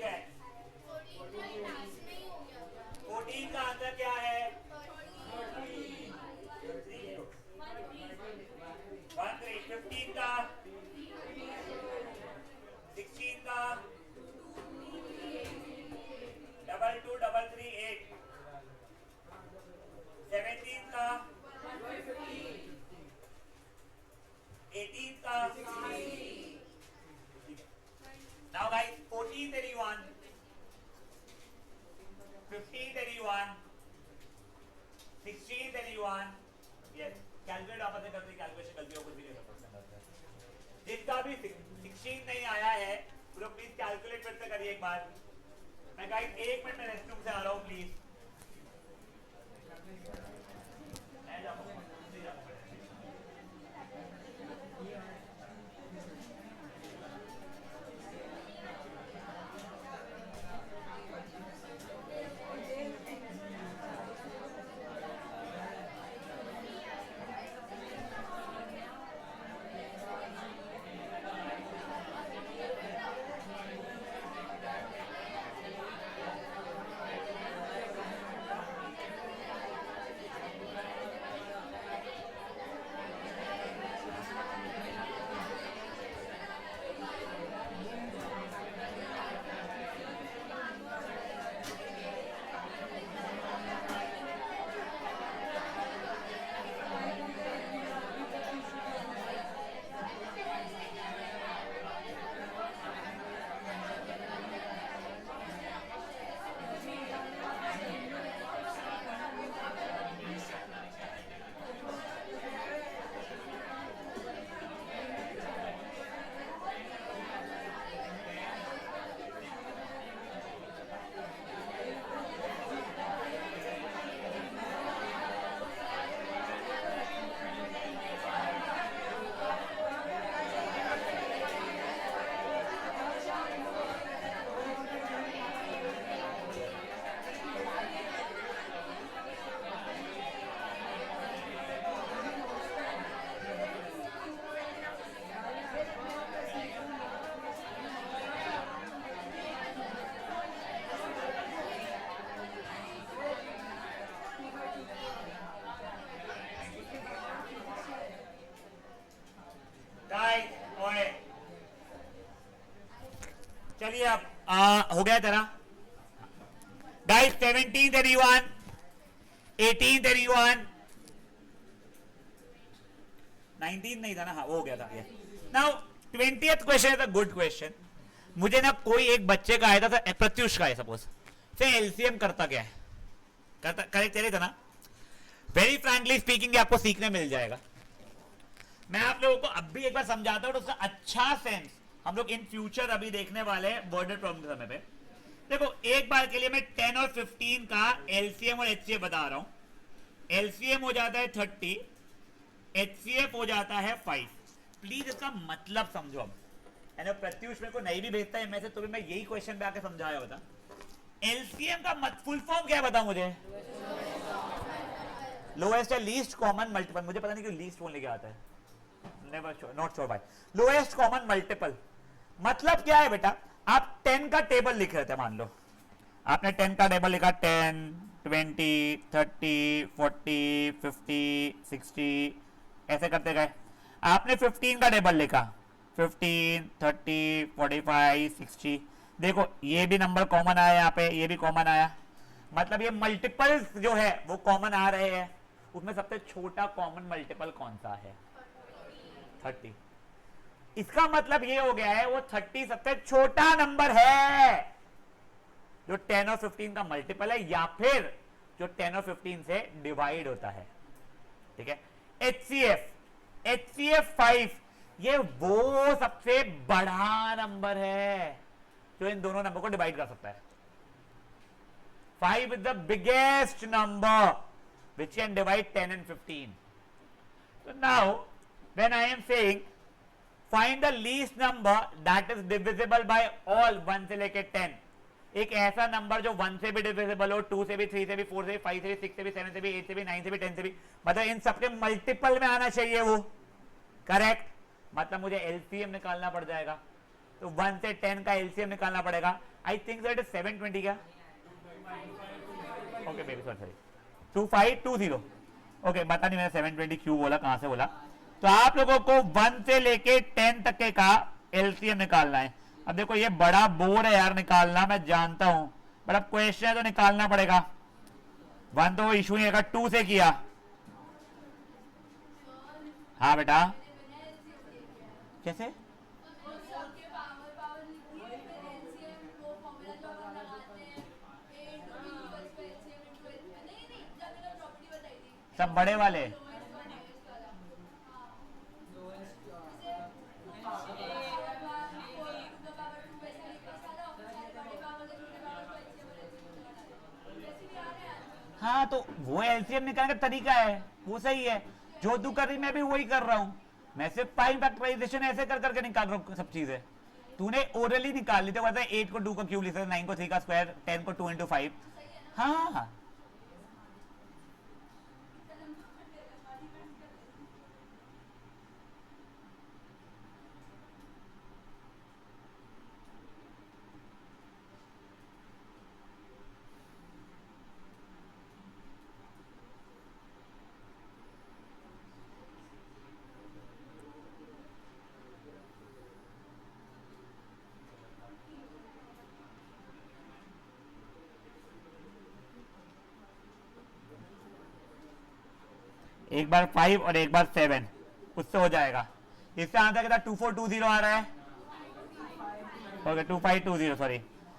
ठीक है, 14 का आंसर क्या है? 15 का, 16 का, 223338, 17 का, 18 का, now guys 1431, 1531, 1631, yes, कैलकुलेट आपस में करते कैलकुलेशन गलती हो कुछ भी नहीं कर सकते। जिसका भी 16 नहीं आया है वो लोग प्लीज कैलकुलेट फिर से करिए एक बार। मैं गाइस 1 मिनट में रेस्टरूम से आ रहा हूँ प्लीज। चलिए अब हो गया तेरा गाइस। 1731, 1831, 19 नहीं था ना, हाँ वो हो गया था। Now 20th question is a good question. मुझे ना कोई एक बच्चे का आया था प्रत्युष का है सपोज से, एलसीएम करता क्या है, करता करेक्ट चले था ना। वेरी फ्रैंकली स्पीकिंग आपको सीखने मिल जाएगा। मैं आप लोगों को अब भी एक बार समझाता हूं, उसका अच्छा सेंस हम लोग इन फ्यूचर अभी देखने वाले हैं वर्डेड प्रॉब्लम के समय पे। देखो एक बार के लिए मैं 10 और 15 का एलसीएम और एचसीएफ बता रहा हूं। एलसीएम हो जाता है 30, एचसीएफ हो जाता है 5। प्लीज इसका मतलब समझो। अब एंड प्रत्युष मेरे को नहीं भी भेजता है मैं से, तो भी मैं यही क्वेश्चन पे आके समझाया होता। एलसीएम का फुल फॉर्म क्या है बता मुझे? लोएस्ट या लीस्ट कॉमन मल्टीपल। मुझे पता नहीं क्यों लीस्ट बोलने क्या आता है, नेवर श्योर, नॉट श्योर भाई। लोएस्ट कॉमन मल्टीपल मतलब क्या है बेटा? आप 10 का टेबल लिख रहे थे, मान लो आपने 10 का टेबल लिखा, 10, 20, 30, 40, 50, 60 ऐसे करते गए। आपने 15 का टेबल लिखा, 15, 30, 45, 60। देखो ये भी नंबर कॉमन आया, यहाँ पे ये भी कॉमन आया, मतलब ये मल्टीपल्स जो है वो कॉमन आ रहे हैं। उसमें सबसे छोटा कॉमन मल्टीपल कौन सा है? 30। इसका मतलब ये हो गया है वो 30 सबसे छोटा नंबर है जो 10 और 15 का मल्टीपल है, या फिर जो 10 और 15 से डिवाइड होता है। ठीक है। HCF 5 ये वो सबसे बड़ा नंबर है जो इन दोनों नंबर को डिवाइड कर सकता है। 5 is the biggest number which can divide 10 and 15. So now when I am saying find the least number that is divisible by all 1 से लेके 10, एक ऐसा नंबर जो 1 से भी डिविजिबल हो, 2 से भी, 3 से भी, 4 से भी, 5 से भी, 6 से भी, 7 से भी, 8 से भी, 9 से भी, 10 से भी, मतलब इन सबके मल्टीपल में आना चाहिए वो। करेक्ट। मतलब मुझे एलसीएम निकालना पड़ जाएगा। तो 1 से 10 का एलसीएम निकालना पड़ेगा. आई थिंक दैट इज 720 क्या? Okay baby sorry 2520. ओके पता नहीं मैंने 720 क्यों बोला, कहां से बोला. तो आप लोगों को 1 से लेके 10 तक के का एलसीएम निकालना है. अब देखो ये बड़ा बोर है यार निकालना, मैं जानता हूं, बट अब क्वेश्चन है तो निकालना पड़ेगा. 1 तो इशू नहीं है, 2 से किया. हाँ बेटा कैसे? सब बड़े वाले. हाँ तो वो एलसीएम निकालने का तरीका है, वो सही है. जो तू कर रही मैं भी वही कर रहा हूं. मैं सिर्फ पाई फैक्टराइजेशन ऐसे कर करके निकाल रहा हूं सब चीजें. तूने ओरली निकाल ली, तो पता है 8 को 2 का क्यूब लिख सकते, 9 को 3 का स्क्वायर, 10 को 2 into 5. हाँ एक बार 5 और एक बार 7, उससे हो जाएगा. इससे आंसर कितना 2420 आ रहा है. Okay 2520 sorry.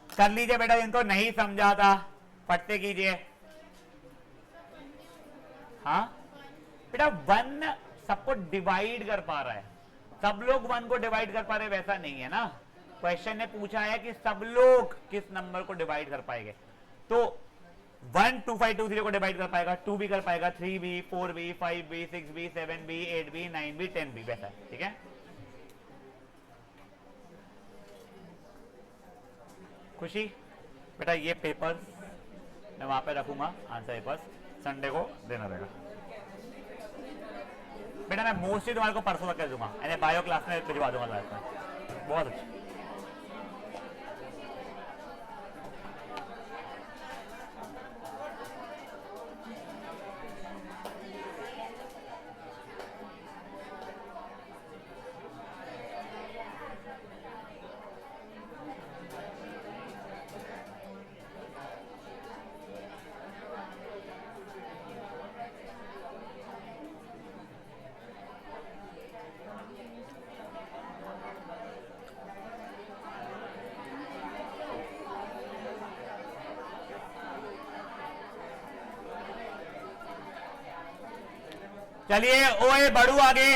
कर लीजिए बेटा, जिनको नहीं समझा था फट से कीजिए. हाँ बेटा 1 सबको डिवाइड कर पा रहा है, सब लोग 1 को डिवाइड कर पा रहे, वैसा नहीं है ना. क्वेश्चन ने पूछा है कि सब लोग किस नंबर को डिवाइड कर पाएंगे. तो 1 2520 को डिवाइड कर पाएगा, 2 भी कर पाएगा, 3b 4b 5b 6b 7b 8b 9b 10b, वैसा है. ठीक है खुशी बेटा, ये पेपर मैं वहां पे रखूंगा, आंसर पेपर्स संडे को देना रहेगा बेटा. मैं मोस्टली तुम्हारे को परसों तक कर दूंगा, यानी बायो क्लास में भिजवा दूंगा लास्ट में. बहुत अच्छा. चलिए ओए बड़ू आगे.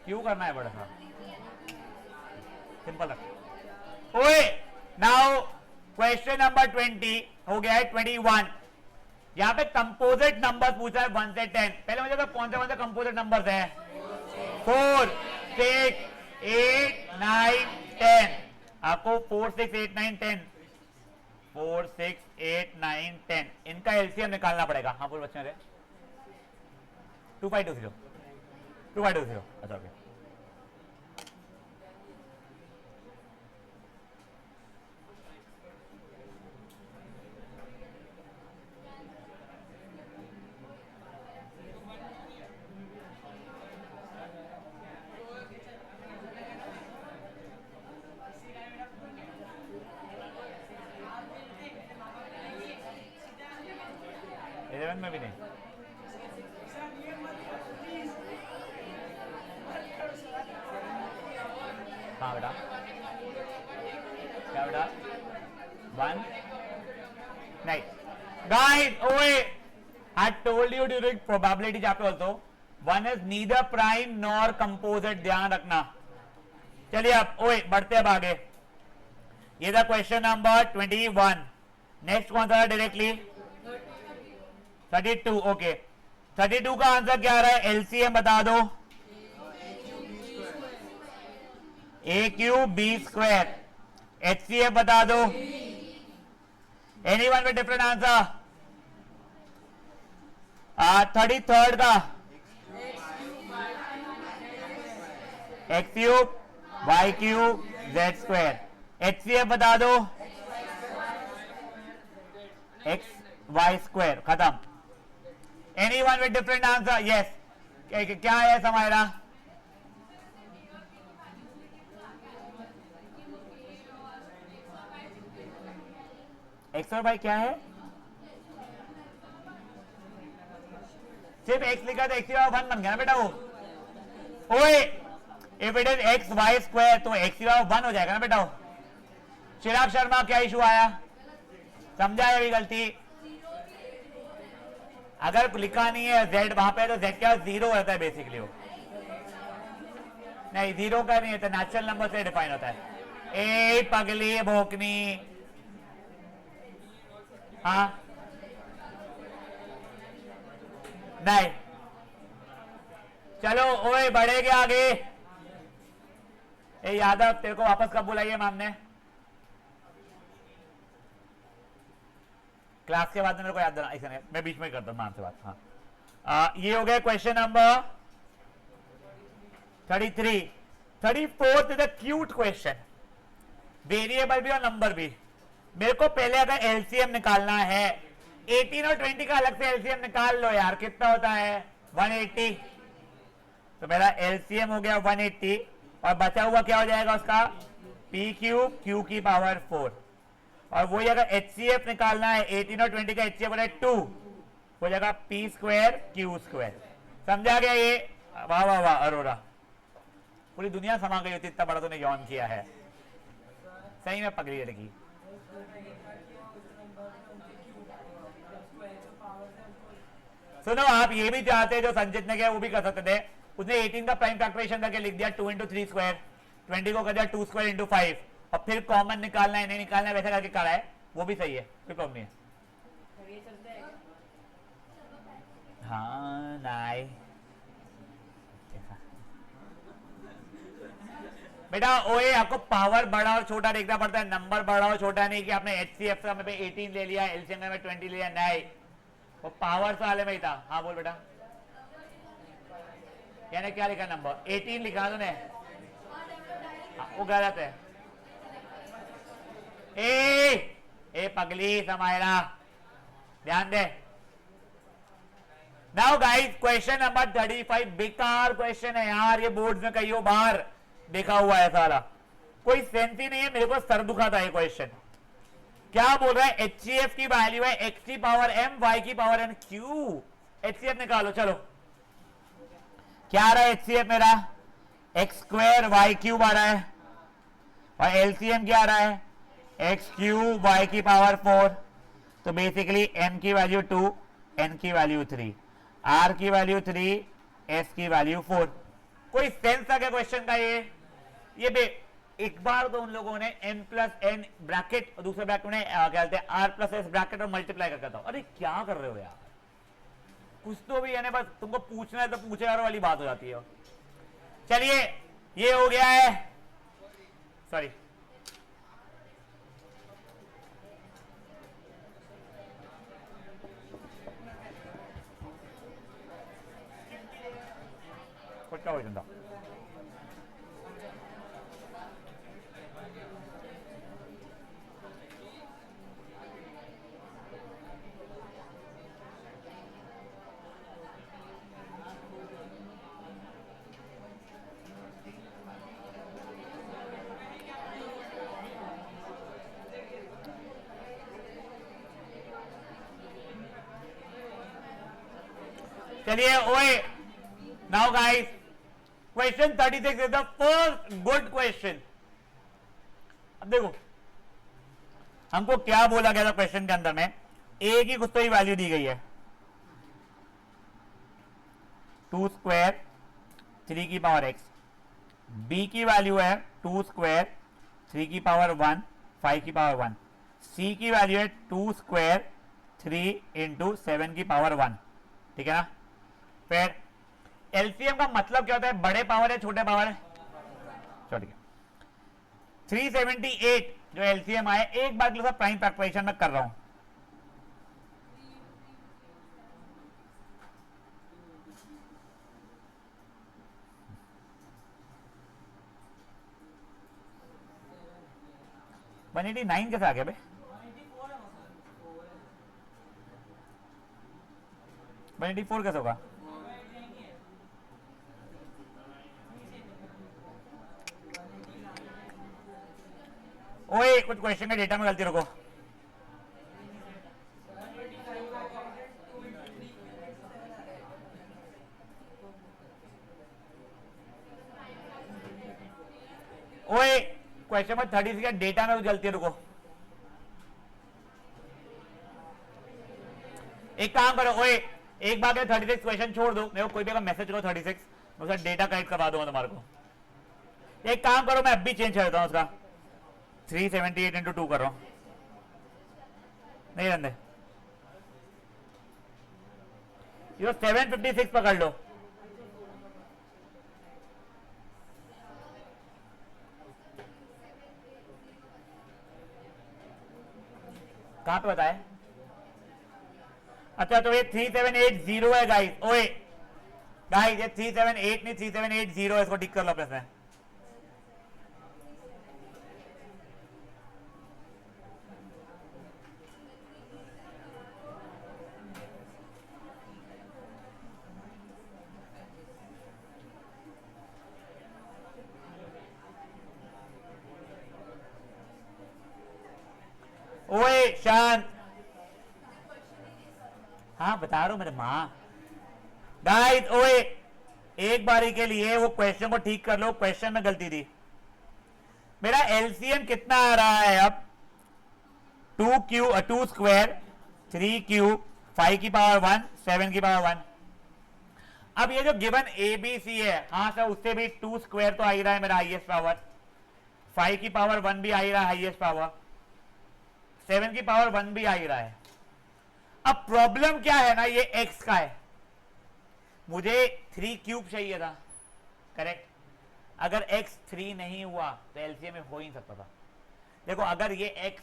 क्यों करना है बड़ा सा, सिंपल रख. ओए नाउ क्वेश्चन नंबर 20 हो गया है. 21 यहां पे कंपोजिट नंबर पूछा है 1 से 10. पहले मुझे तो कौन से कंपोजिट नंबर्स है? 4 6 8 9 10. आपको 4 6 8 9 10 4 6 8 9 10 इनका एलसीएम निकालना पड़ेगा. हाँ बोल बच्चे मेरे. 2520 2520. अच्छा ओके. में भी नहीं. हाँ बेटा क्या बेटा 1 नहीं guys ओए I told you during probability chapter also 1 is neither prime nor composite, ध्यान रखना. चलिए अब ओए बढ़ते अब आगे. ये था क्वेश्चन नंबर 21. नेक्स्ट कौन सा डायरेक्टली 32. ओके 32 का आंसर क्या आ रहा है? एलसीएम बता दो. A cube B square. HCF बता दो. Anyone with different answer? 33rd का X cube Y cube Z square, HCF बता दो, एक्स वाई स्क्वायर, खत्म। Anyone with different answer? Yes, क्या है हमारा? एक्स और वाई क्या है? सिर्फ एक्स लिखा था, एक्स की पावर 1 बन गया ना बेटा वो। ओए, if it is X Y square तो एक्स की पावर 1 हो जाएगा ना बेटा वो। चिराग शर्मा क्या इशू आया? समझा है गलती? अगर लिखा नहीं है जेड वहां पे तो जेड क्या 0 रहता है बेसिकली वो। नहीं 0 का नहीं है, नेचुरल नंबर से डिफाइन होता है। ए पगली भोकनी, हाँ नहीं, चलो ओए बढ़ेगे आगे। ए यादव तेरे को वापस कब बुलाइए मैम ने? क्लास के बाद मेरे को याद देना, ऐसा नहीं मैं बीच में करता हूँ मैम से बात। हाँ ये हो गया question number 33। 34th is a cute question, variable भी और नंबर भी। मेरे को पहले अगर एलसीएम निकालना है, 18 और 20 का अलग से एलसीएम निकाल लो यार, कितना होता है 180। तो मेरा एलसीएम हो गया 180 और बचा हुआ क्या हो जाएगा उसका? पी क्यूब क्यू की पावर 4। और वही अगर HCF निकालना है, 18 और 20 का HCF हो जाए 2, हो जाएगा पी स्क्वायर क्यू स्क्वायर। समझा गया ये? वाह वाह वाह अरोरा, पूरी दुनिया समा गई होती, इतना बड़ा तूने यौन किया है। सही में पकड़ी लड़की। सुनो, आप ये भी चाहते जो संचित ने किया वो भी कर सकते थे। उसने 18 का प्राइम फैक्टराइजेशन करके लिख दिया 2 × 3 स्क्वायर, 20 को कर दिया 2 स्क्वायर × 5 और फिर कॉमन निकालना है नहीं निकालना है वैसा करके करा है, वो भी सही है, कोई प्रॉब्लम नहीं है। हाँ नहीं बेटा, ओए आपको पावर बड़ा और छोटा देखना पड़ता है, नंबर बड़ा और छोटा नहीं कि आपने HCF का में 18 ले लिया, एलसीएम में 20 ले लिया, नहीं, वो पावर वाले में ही था। हाँ बोल बेटा, यानी क्या लिखा नंबर 18 लिखा तूने? वो गलत है। ए पगली समायरा, ध्यान दे। नाउ गाइस क्वेश्चन नंबर 35 बेकार क्वेश्चन है यार, ये बोर्ड में कहीं बाहर देखा हुआ है सारा, कोई सेंस ही नहीं है। मेरे को सर दुखा था ये क्वेश्चन। क्या बोल रहा है? HCF की वैल्यू है x की पावर m y की पावर n q। HCF निकालो चलो, क्या आ रहा है HCF मेरा? x स्क्वायर y क्यूब आ रहा है और LCM क्या आ रहा है? x क्यूब y की पावर 4। तो बेसिकली m की वैल्यू 2, n की वैल्यू 3, r की वैल्यू 3, s की वैल्यू 4। कोई सेंस था क्या क्वेश्चन का? ये एक बार तो उन लोगों ने m प्लस n ब्रैकेट और दूसरे ब्रैकेट में क्या कहते हैं r प्लस s ब्रैकेट और मल्टीप्लाई करके था। अरे क्या कर रहे हो यार, कुछ तो भी है, बस तुमको पूछना है तो पूछे यार वाली बात हो जाती है। चलिए ये हो गया है, सॉरी कुछ क्या हो जाता। चलिए ओए, now guys question 36 is the first good question. अब देखो हमको क्या बोला गया था क्वेश्चन के अंदर में, ए की कुछ तो ही वैल्यू दी गई है 2 स्क्वायर 3 की पावर x, बी की वैल्यू है 2 स्क्वायर 3 की पावर 1 5 की पावर 1, सी की वैल्यू है 2 स्क्वायर 3 × 7 की पावर 1। ठीक है ना? फिर एलसीएम का मतलब क्या होता है? बड़े पावर है छोटे पावर है? छोटे। 378 जो एलसीएम आया, एक बार के लिए प्राइम फैक्टराइजेशन में कर रहा हूं। 189 कैसे आ गया बे? 184 कैसे होगा? ओए कुछ क्वेश्चन का डेटा में गलती रखो। ओए क्वेश्चन में 36 का डेटा में गलती रुको। एक काम करो, ओए एक बार 36 क्वेश्चन छोड़ दो, मेरे को कोई भी अगर मैसेज करो 36, मैं उसका डेटा करेक्ट करवा दूंगा तुम्हारे को। एक काम करो, मैं अब भी चेंज कर देता हूँ उसका, 378 इंटू 2 कर रहा हूँ। नहीं रहने, ये 756 पकड़ लो। कहां पे बताए? अच्छा तो ये 3780 है गाइस। ओए गाइस ये 378 नहीं 3780 है, इसको टिक कर लो अपने से। ओए शांत, हाँ बता रहा हूं मेरे माँ। गाइस ओए एक बारी के लिए वो क्वेश्चन को ठीक कर लो, क्वेश्चन में गलती थी। मेरा एलसीएम कितना आ रहा है अब? 2 स्क्वायर 3 क्यूब 5 की पावर 1 7 की पावर 1। अब ये जो गिवन ए बी सी है, हाँ सर उससे भी 2 स्क्वायर तो आ ही रहा है मेरा हाईएस्ट पावर, 5 की पावर 1 भी आ ही रहा है हाईएस्ट पावर, 7 की पावर 1 भी आ ही रहा है। अब प्रॉब्लम क्या है ना, ये x का है, मुझे 3 क्यूब चाहिए था, करेक्ट। अगर x 3 नहीं हुआ तो एलसीएम में हो ही नहीं सकता था। देखो अगर ये x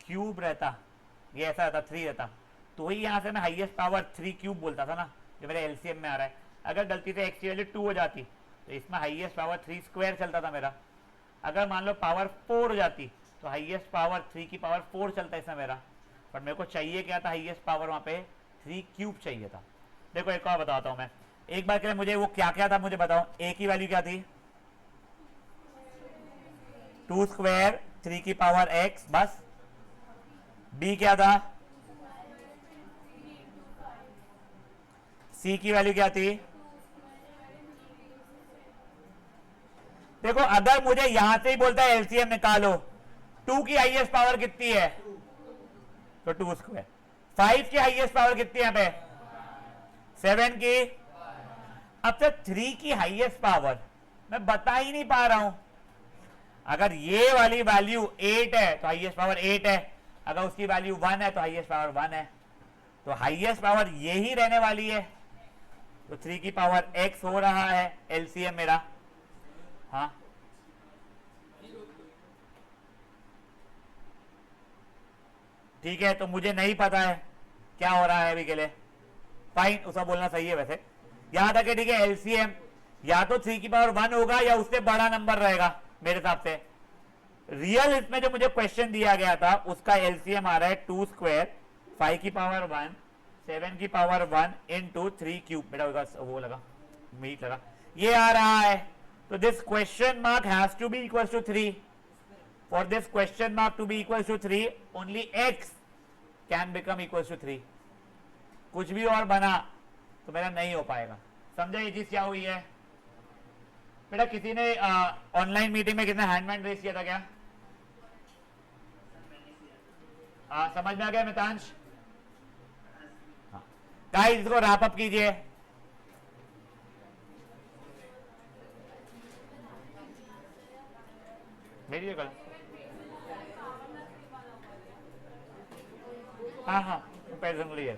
क्यूब रहता, ये ऐसा रहता 3 रहता, तो ही यहां से मैं हाईएस्ट पावर 3 क्यूब बोलता था ना, जो मेरे एलसीएम में आ रहा है। अगर गलती से x की वैल्यू 2 हो जाती तो इसमें हाईएस्ट पावर 3 स्क्वायर चलता था मेरा। अगर मान लो पावर 4 हो जाती तो हाईएस्ट पावर 3 की पावर 4 चलता इसमें मेरा, पर मेरे को चाहिए क्या था, हाईएस्ट पावर वहां पे 3 क्यूब चाहिए था। देखो एक और बताता हूं मैं, एक बार के लिए मुझे वो क्या क्या था मुझे बताओ। a की वैल्यू क्या थी? 2 स्क्वायर 3 की पावर x, बस। b क्या था? c की वैल्यू क्या थी? देखो अगर मुझे यहां से ही बोलता है एलसीएम निकालो, 2 की हाईएस्ट पावर कितनी है तो 2 स्क्वायर, 5 की हाईएस्ट पावर कितनी है यहाँ पे 7 की, अब तक 3 की हाईएस्ट पावर मैं बता ही नहीं पा रहा हूं। अगर ये वाली वैल्यू 8 है तो हाईएस्ट पावर 8 है, अगर उसकी वैल्यू 1 है तो हाईएस्ट पावर 1 है, तो हाईएस्ट पावर ये ही रहने वाली है, तो 3 की पावर x हो रहा है एलसीएम मेरा। हाँ ठीक है, तो मुझे नहीं पता है क्या हो रहा है अभी के लिए, फाइन, उसका बोलना सही है वैसे। यहां तक है ठीक है, एलसीएम या तो 3 की पावर 1 होगा या उससे बड़ा नंबर रहेगा मेरे हिसाब से। रियल इसमें जो मुझे क्वेश्चन दिया गया था उसका एलसीएम आ रहा है 2 स्क्वायर 5 की पावर 1 7 की पावर 1 इंटू 3 क्यूब, बेटा वो लगा मीट लगा, ये आ रहा है। तो this question mark has to be equal to 3। For this question mark to be equal to 3, only x can become equal to 3। कुछ भी और बना तो मेरा नहीं हो पाएगा। समझा ये चीज क्या हुई है? बेटा किसी ने ऑनलाइन मीटिंग में कितना हैंड रेस किया था क्या? समझ में आ गया मितांश? गाइस इसको रैप अप कीजिए। भेजिए कल। हाँ कंपैरिजन है।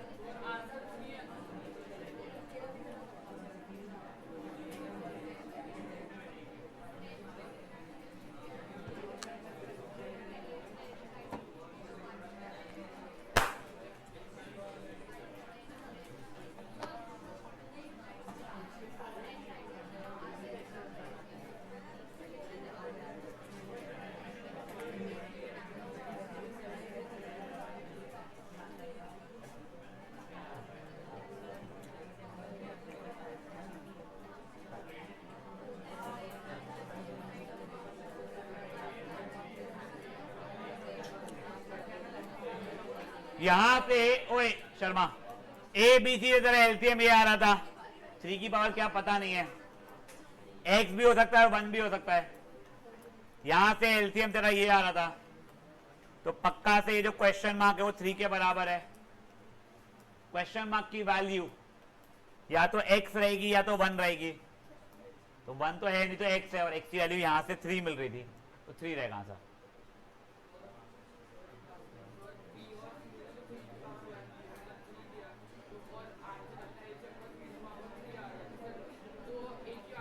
यहां से ओए शर्मा ए बी सी तरह एलसीएम ये आ रहा था, 3 की पावर क्या पता नहीं है, x भी हो सकता है 1 भी हो सकता है, यहां से एलसीएम तेरा ये आ रहा था, तो पक्का से ये जो क्वेश्चन मार्क है वो 3 के बराबर है। क्वेश्चन मार्क की वैल्यू या तो x रहेगी या तो 1 रहेगी, तो 1 तो है नहीं तो x है, और x की वैल्यू यहां से 3 मिल रही थी, तो 3 रहेगा आंसर।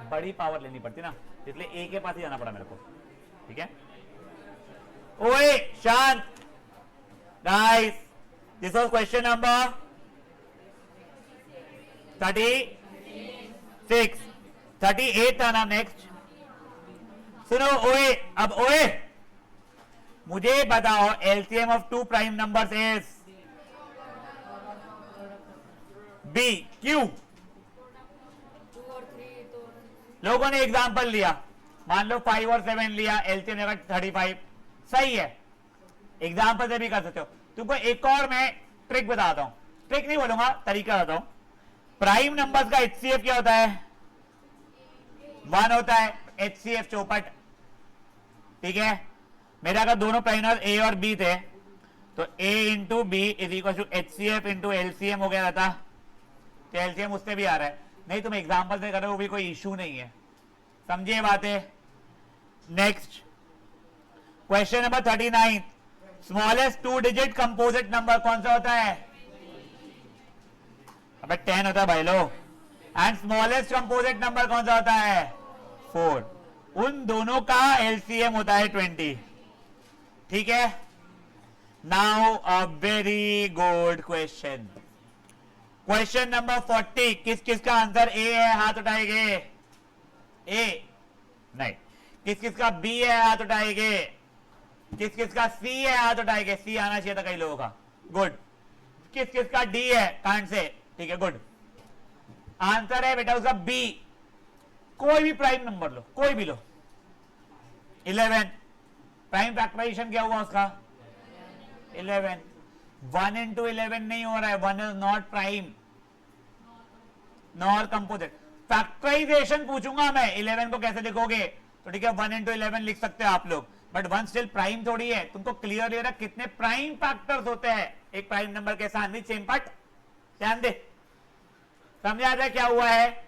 बड़ी पावर लेनी पड़ती ना, इसलिए ए के पास ही जाना पड़ा मेरे को, ठीक है। ओए शांत guys, this was question number 36, 38 था ना नेक्स्ट। सुनो ओए, अब ओए मुझे बताओ LCM of 2 prime numbers is B Q. लोगों ने एग्जांपल लिया, मान लो 5 और 7 लिया, एलसीएम लेगा 35, सही है, एग्जांपल से भी कर सकते हो। तुमको एक और मैं ट्रिक बताता हूं, ट्रिक नहीं बोलूंगा, तरीका बताता हूं। प्राइम नंबर्स का एचसीएफ क्या होता है? 1 होता है, एचसीएफ चौपट, ठीक है। मेरा अगर दोनों प्राइम नंबर ए और बी थे तो A into B is equal to HCF into LCM हो गया था, तो एलसीएम उससे भी आ रहा है। नहीं तुम एग्जांपल से करो वो भी कोई इशू नहीं है, समझिए बातें। Next question number 39, smallest 2 digit composite number कौन सा होता है? अबे 10 होता है भाई लो। एंड स्मॉलेस्ट कंपोजिट नंबर कौन सा होता है? 4। उन दोनों का एलसीएम होता है 20, ठीक है। Now a very good question, question number 40, किस किस का आंसर ए है? हाथ उठाएंगे। ए नहीं, किस किस का बी है? हाथ उठाएंगे। किस किस का सी है? हाथ उठाएंगे। सी आना चाहिए था कई लोगों का, गुड। किस किस का डी है? कांट से, ठीक है, गुड। आंसर है बेटा उसका बी। कोई भी प्राइम नंबर लो, कोई भी लो। 11, प्राइम फैक्टराइजेशन क्या हुआ उसका? 11। 1 इंटू 11 नहीं हो रहा है, 1 is not prime nor composite. Factorization पूछूंगा मैं, 11 को कैसे लिखोगे? तो ठीक है 1 इंटू 11 लिख सकते हो आप लोग, बट 1 स्टिल प्राइम थोड़ी है। तुमको क्लियर ले रहा कितने प्राइम फैक्टर्स होते हैं एक प्राइम नंबर के साथ। नहीं चेम्पट, ध्यान दे, समझा जाए क्या हुआ है।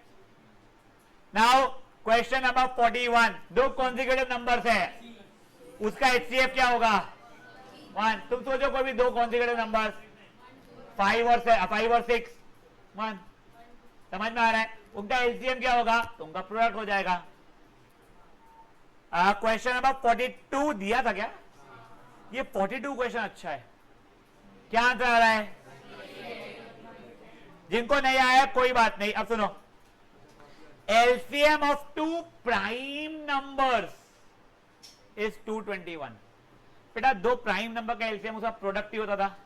Now question number 41, 2 consecutive numbers है, उसका एचसीएफ क्या होगा? 1। तुम सोचो कोई भी 2 कॉन्जिक्यूटिव नंबर्स, 5 और 6, 1, समझ में आ रहा है? उनका एलसीएम क्या होगा? तो उनका प्रोडक्ट हो जाएगा। क्वेश्चन नंबर 42 दिया था क्या? ये 42 क्वेश्चन अच्छा है, क्या आंसर आ रहा है? जिनको नहीं आया कोई बात नहीं, अब सुनो, LCM of 2 prime numbers is 221। बेटा 2 प्राइम नंबर का एलसीएम उसका प्रोडक्ट ही होता था।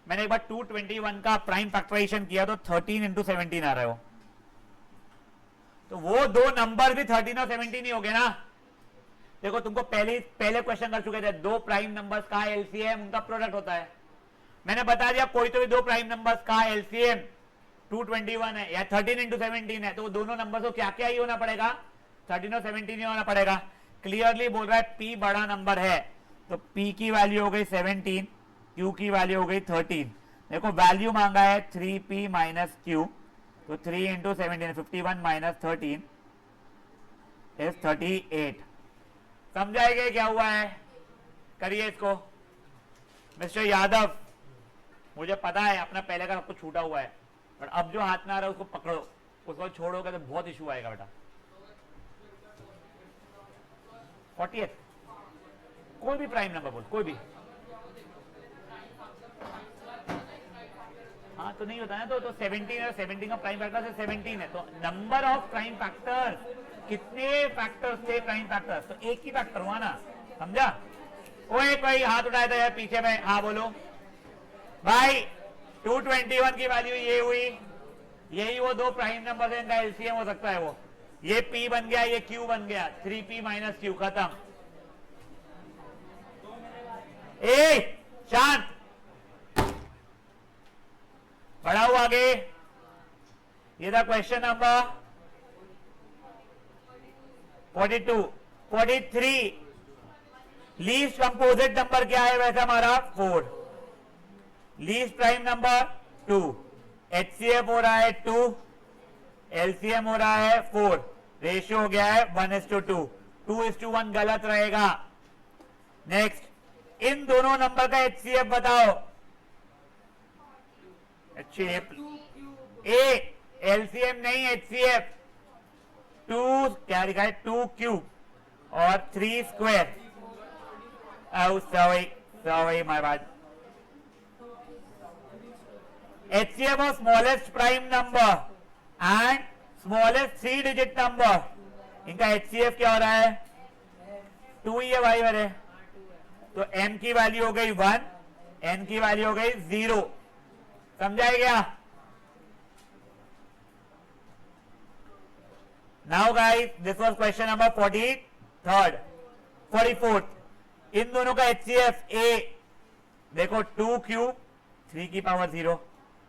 मैंने एक बार 221 का प्राइम फैक्टराइजेशन किया तो 13 इंटू 17 आ रहा है वो, तो वो 2 नंबर भी 13 और 17 ही हो गए ना। देखो तुमको पहले क्वेश्चन कर चुके थे, 2 प्राइम नंबर्स का एलसीएम उनका प्रोडक्ट होता है। मैंने बता दिया कोई तो भी 2 प्राइम नंबर्स का एलसीएम 221 है या 13 इंटू 17 है, तो वो दोनों नंबर्स को क्या क्या ही होना पड़ेगा? 13 और 17 ही होना पड़ेगा। क्लियरली बोल रहा है P बड़ा नंबर है, तो P की वैल्यू हो गई 17, Q की वैल्यू हो गई 13। देखो वैल्यू मांगा है 3P माइनस Q, तो 3 इंटू 17, 51 माइनस 13 इज 38। समझाएंगे क्या हुआ है? करिए इसको। मिस्टर यादव, मुझे पता है अपना पहले का सबको छूटा हुआ है, बट अब जो हाथ में आ रहा है उसको पकड़ो, उसको छोड़ोगे तो बहुत इशू आएगा बेटा। 40th कोई भी प्राइम नंबर बोल, कोई भी। हाँ तो नहीं होता है तो 17 है, 17 का प्राइम फैक्टर से 17 है, तो नंबर ऑफ प्राइम फैक्टर्स, कितने फैक्टर्स थे प्राइम फैक्टर्स? तो एक ही फैक्टर हुआ ना, समझा? ओए कोई हाथ उठाया था यार पीछे में, हाँ बोलो भाई। 221 की वैल्यू ये हुई, यही वो 2 प्राइम नंबर है, इनका एलसीएम हो सकता है वो। ये P बन गया, ये Q बन गया, 3P माइनस Q, खत्म। ए शांत, बढ़ाओ आगे, ये था question number 42। 43, least composite number क्या है वैसे हमारा 4, लीस्ट प्राइम नंबर 2, एचसीएफ हो रहा है 2, एलसीएम हो रहा है 4, रेशियो हो गया है 1:2, 2:1 गलत रहेगा। नेक्स्ट, इन दोनों नंबर का एचसीएफ बताओ। एचसीएफ ए, एलसीएम नहीं एचसीएफ। 2 क्या लिखा है 2 क्यूब और 3 square. Sorry my bad. HCF of smallest prime number and smallest 3 digit number, इनका HCF क्या हो रहा है 2 ही है भाई मेरे। तो M की वैल्यू हो गई 1, N की वैल्यू हो गई 0। समझाया गया? Now guys this was question number 44th। इन दोनों का HCF A देखो 2 क्यूब 3 की पावर 0,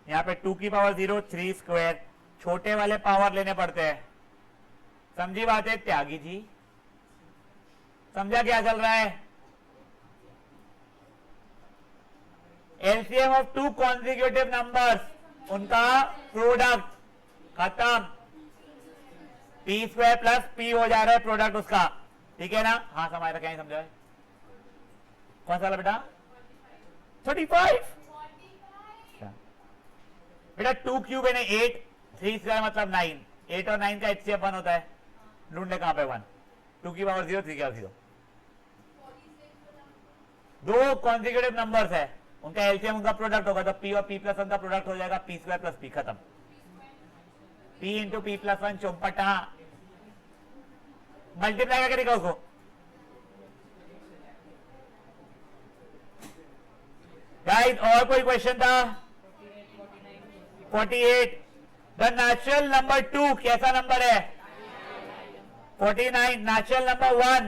यहाँ पे 2 की पावर 0 3 स्क्वायर, छोटे वाले पावर लेने पड़ते हैं। समझी बात है त्यागी जी? समझा क्या चल रहा है? एलसीएम ऑफ 2 कॉन्जिक्यूटिव नंबर्स, उनका प्रोडक्ट खत्म, पी स्क्वायर प्लस पी हो जा रहा है प्रोडक्ट उसका, ठीक है ना? हाँ समझ रखा है, समझा है? कौन सा वाला बेटा 35? बेटा 2 क्यूब है 8, 3 स्क्वायर मतलब 9, 8 और 9 का एचसीएफ 1 होता है। ढूंढ ले कहां पे 1, 2 की पावर 0 3 की पावर 0। दो कॉन्जिक्यूटिव नंबर्स है, उनका एलसीएम उनका प्रोडक्ट होगा, तो पी और पी प्लस 1 का प्रोडक्ट हो जाएगा पी स्क्वायर प्लस पी, खत्म। पी इंटू पी प्लस 1 चौपटा, मल्टीप्लाई करके लिखा उसको। गाइस और कोई क्वेश्चन था? 48, द नेचुरल नंबर 2 कैसा नंबर है? 49, नेचुरल नंबर 1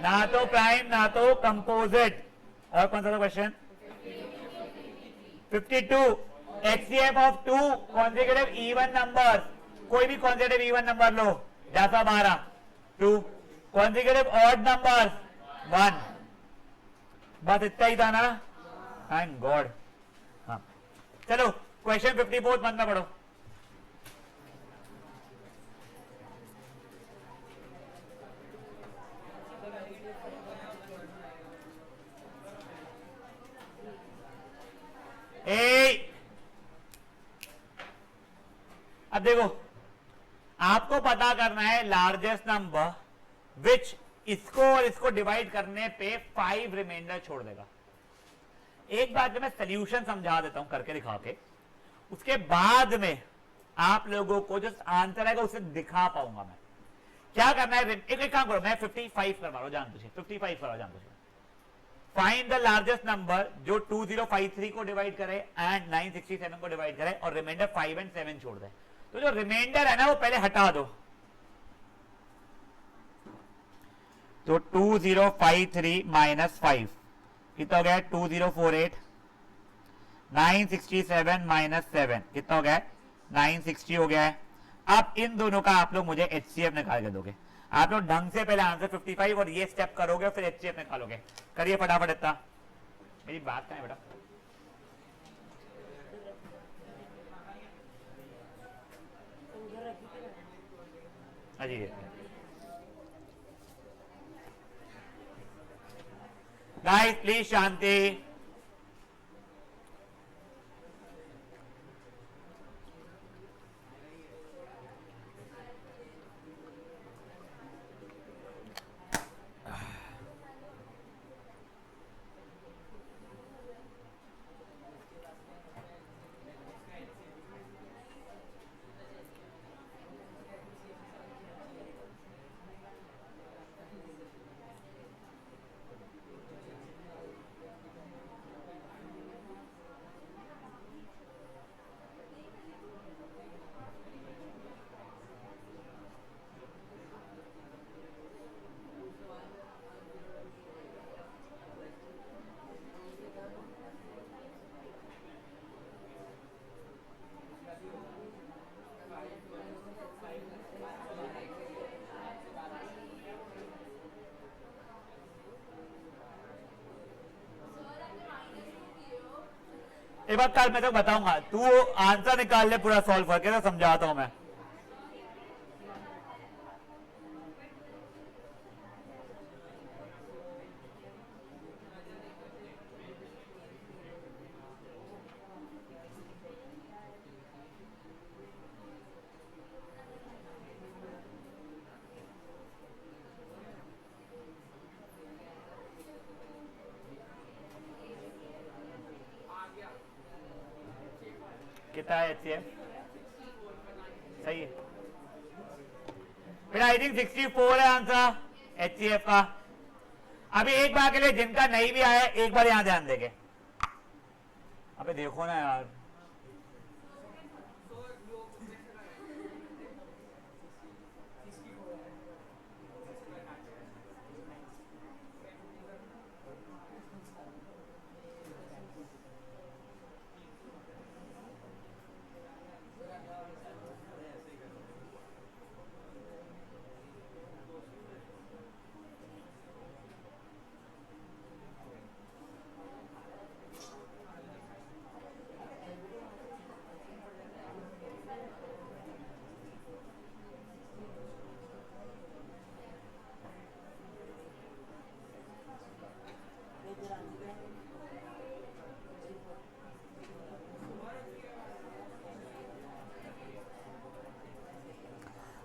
ना तो प्राइम ना तो कंपोजिट। और कौन सा था question? 52, HCF of 2 consecutive even numbers, कोई भी कॉन्जिक्यूटिव इवन नंबर लो, जैसा 12 2, कॉन्जिक्यूटिव ऑड नंबर्स 1। बस इतना ही था ना? Thank God. हाँ चलो क्वेश्चन 54 मन में पढ़ो। अब देखो आपको पता करना है लार्जेस्ट नंबर विच इसको और इसको डिवाइड करने पे 5 रिमाइंडर छोड़ देगा। एक बात जो मैं सोल्यूशन समझा देता हूं करके दिखा के, उसके बाद में आप लोगों को जो आंसर आएगा उसे दिखा पाऊंगा मैं। क्या करना है, एक काम करो, मैं 55 करवा रहा हूं, जान तुझे 55 करवा, जान तुझे। फाइंड द लार्जेस्ट नंबर जो 2053 को डिवाइड करे एंड 967 को डिवाइड करे और रिमाइंडर 5 और 7 छोड़ दे। तो जो रिमाइंडर है ना वो पहले हटा दो। तो 2053 माइनस 5 कितना हो गया? 2048। 967 माइनस 7 कितना हो गया? 960 हो गया है। अब इन दोनों का आप लोग मुझे एचसीएफ निकाल के दोगे। आप लोग ढंग से पहले आंसर 55 और ये स्टेप करोगे, फिर एचसीएफ निकालोगे। करिए फटाफट इतना। मेरी बात कहां है बेटा? अजी गाइस प्लीज शांति। एक बार कल मैं तो बताऊंगा, तू आंसर निकाल ले पूरा सॉल्व करके, तो समझाता हूं मैं। कितना है HCF? सही है, फिर आई थिंक 64 है आंसर HCF का। अभी एक बार के लिए जिनका नहीं भी आया, एक बार यहां ध्यान देंगे। अबे देखो ना यार,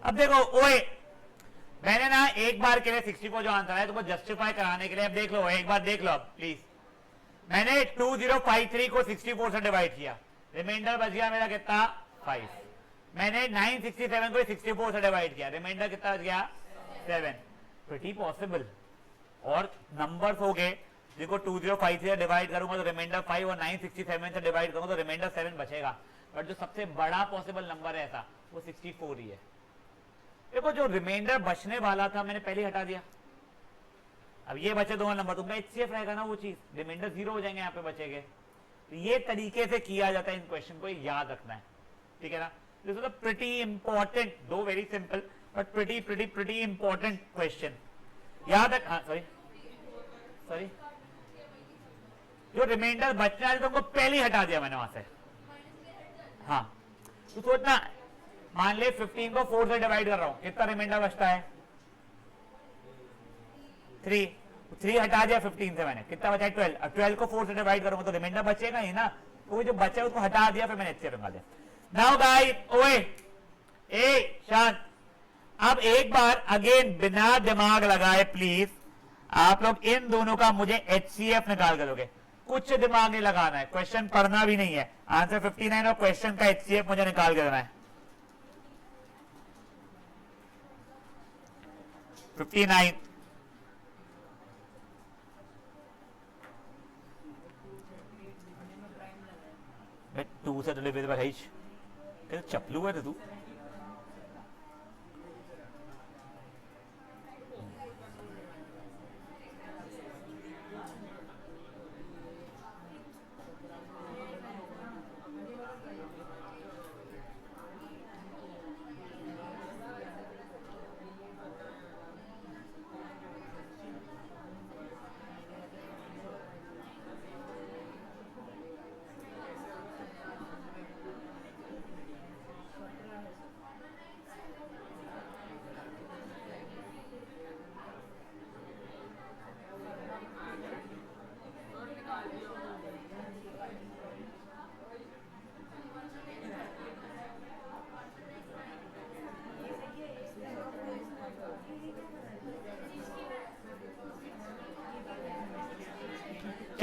अब देखो ओए, मैंने ना एक बार के लिए 64 जो आंसर है तुमको जस्टिफाई कराने के लिए, अब देख लो एक बार देख लो अब प्लीज। मैंने 2053 को 64 से डिवाइड किया, रिमाइंडर बच गया मेरा कितना 5। मैंने 967 को 64 से डिवाइड किया, रिमाइंडर कितना बच गया 7। Pretty possible. और नंबर्स हो गए जिनको 2053 से डिवाइड करूंगा तो रिमाइंडर 5 और 967 से डिवाइड करूंगा तो रिमाइंडर 7 बचेगा। बट जो सबसे बड़ा पॉसिबल नंबर है ऐसा वो 64 ही है। देखो जो रिमाइंडर बचने वाला था मैंने पहले हटा दिया, अब ये बचे दो नंबर, तुमका HCF रहेगा ना, वो चीज रिमाइंडर 0 हो जाएंगे, यहाँ पे बचेंगे। तो ये तरीके से किया जाता है इन क्वेश्चन को, याद रखना है, ठीक है ना। This is a pretty important, though very simple but pretty important question, याद रख। सॉरी जो रिमाइंडर बचना है तुमको पहले ही हटा दिया मैंने वहां से। हाँ तो सोचना, मान ले 15 को 4 से डिवाइड कर रहा हूं, कितना रिमाइंडर बचता है 3 हटा दिया 15 से मैंने, कितना बचा है 12। अब 12 को 4 से डिवाइड करूंगा तो रिमाइंडर बचेगा ही ना, तो वो जो बचा उसको हटा दिया, फिर मैंने HCF निकाल दिया। नाउ गाइस ओए ए शांत, अब एक बार अगेन बिना दिमाग लगाए प्लीज आप लोग इन दोनों का मुझे HCF निकाल कर दोगे, कुछ दिमाग नहीं लगाना है, क्वेश्चन पढ़ना भी नहीं है, आंसर 59 और क्वेश्चन का HCF मुझे निकाल कर देना है। 59 2 से डिलीवरी पर है, चपलू है तू।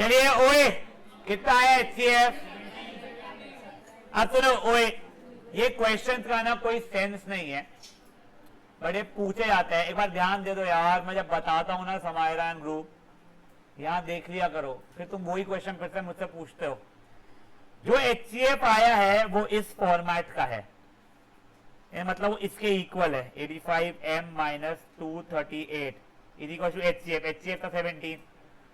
चलिए ओए कितना है HCF? अब सुनो ओए, ये क्वेश्चन का ना कोई सेंस नहीं है बट ये पूछे जाते हैं, एक बार ध्यान दे दो यार, मैं जब बताता हूं ना समायरा एंड ग्रुप, यहां देख लिया करो, फिर तुम वही क्वेश्चन फिर से मुझसे पूछते हो। जो HCF आया है वो इस फॉर्मेट का है, मतलब वो इसके इक्वल है, 85m minus 238 is equal to HCF का 17।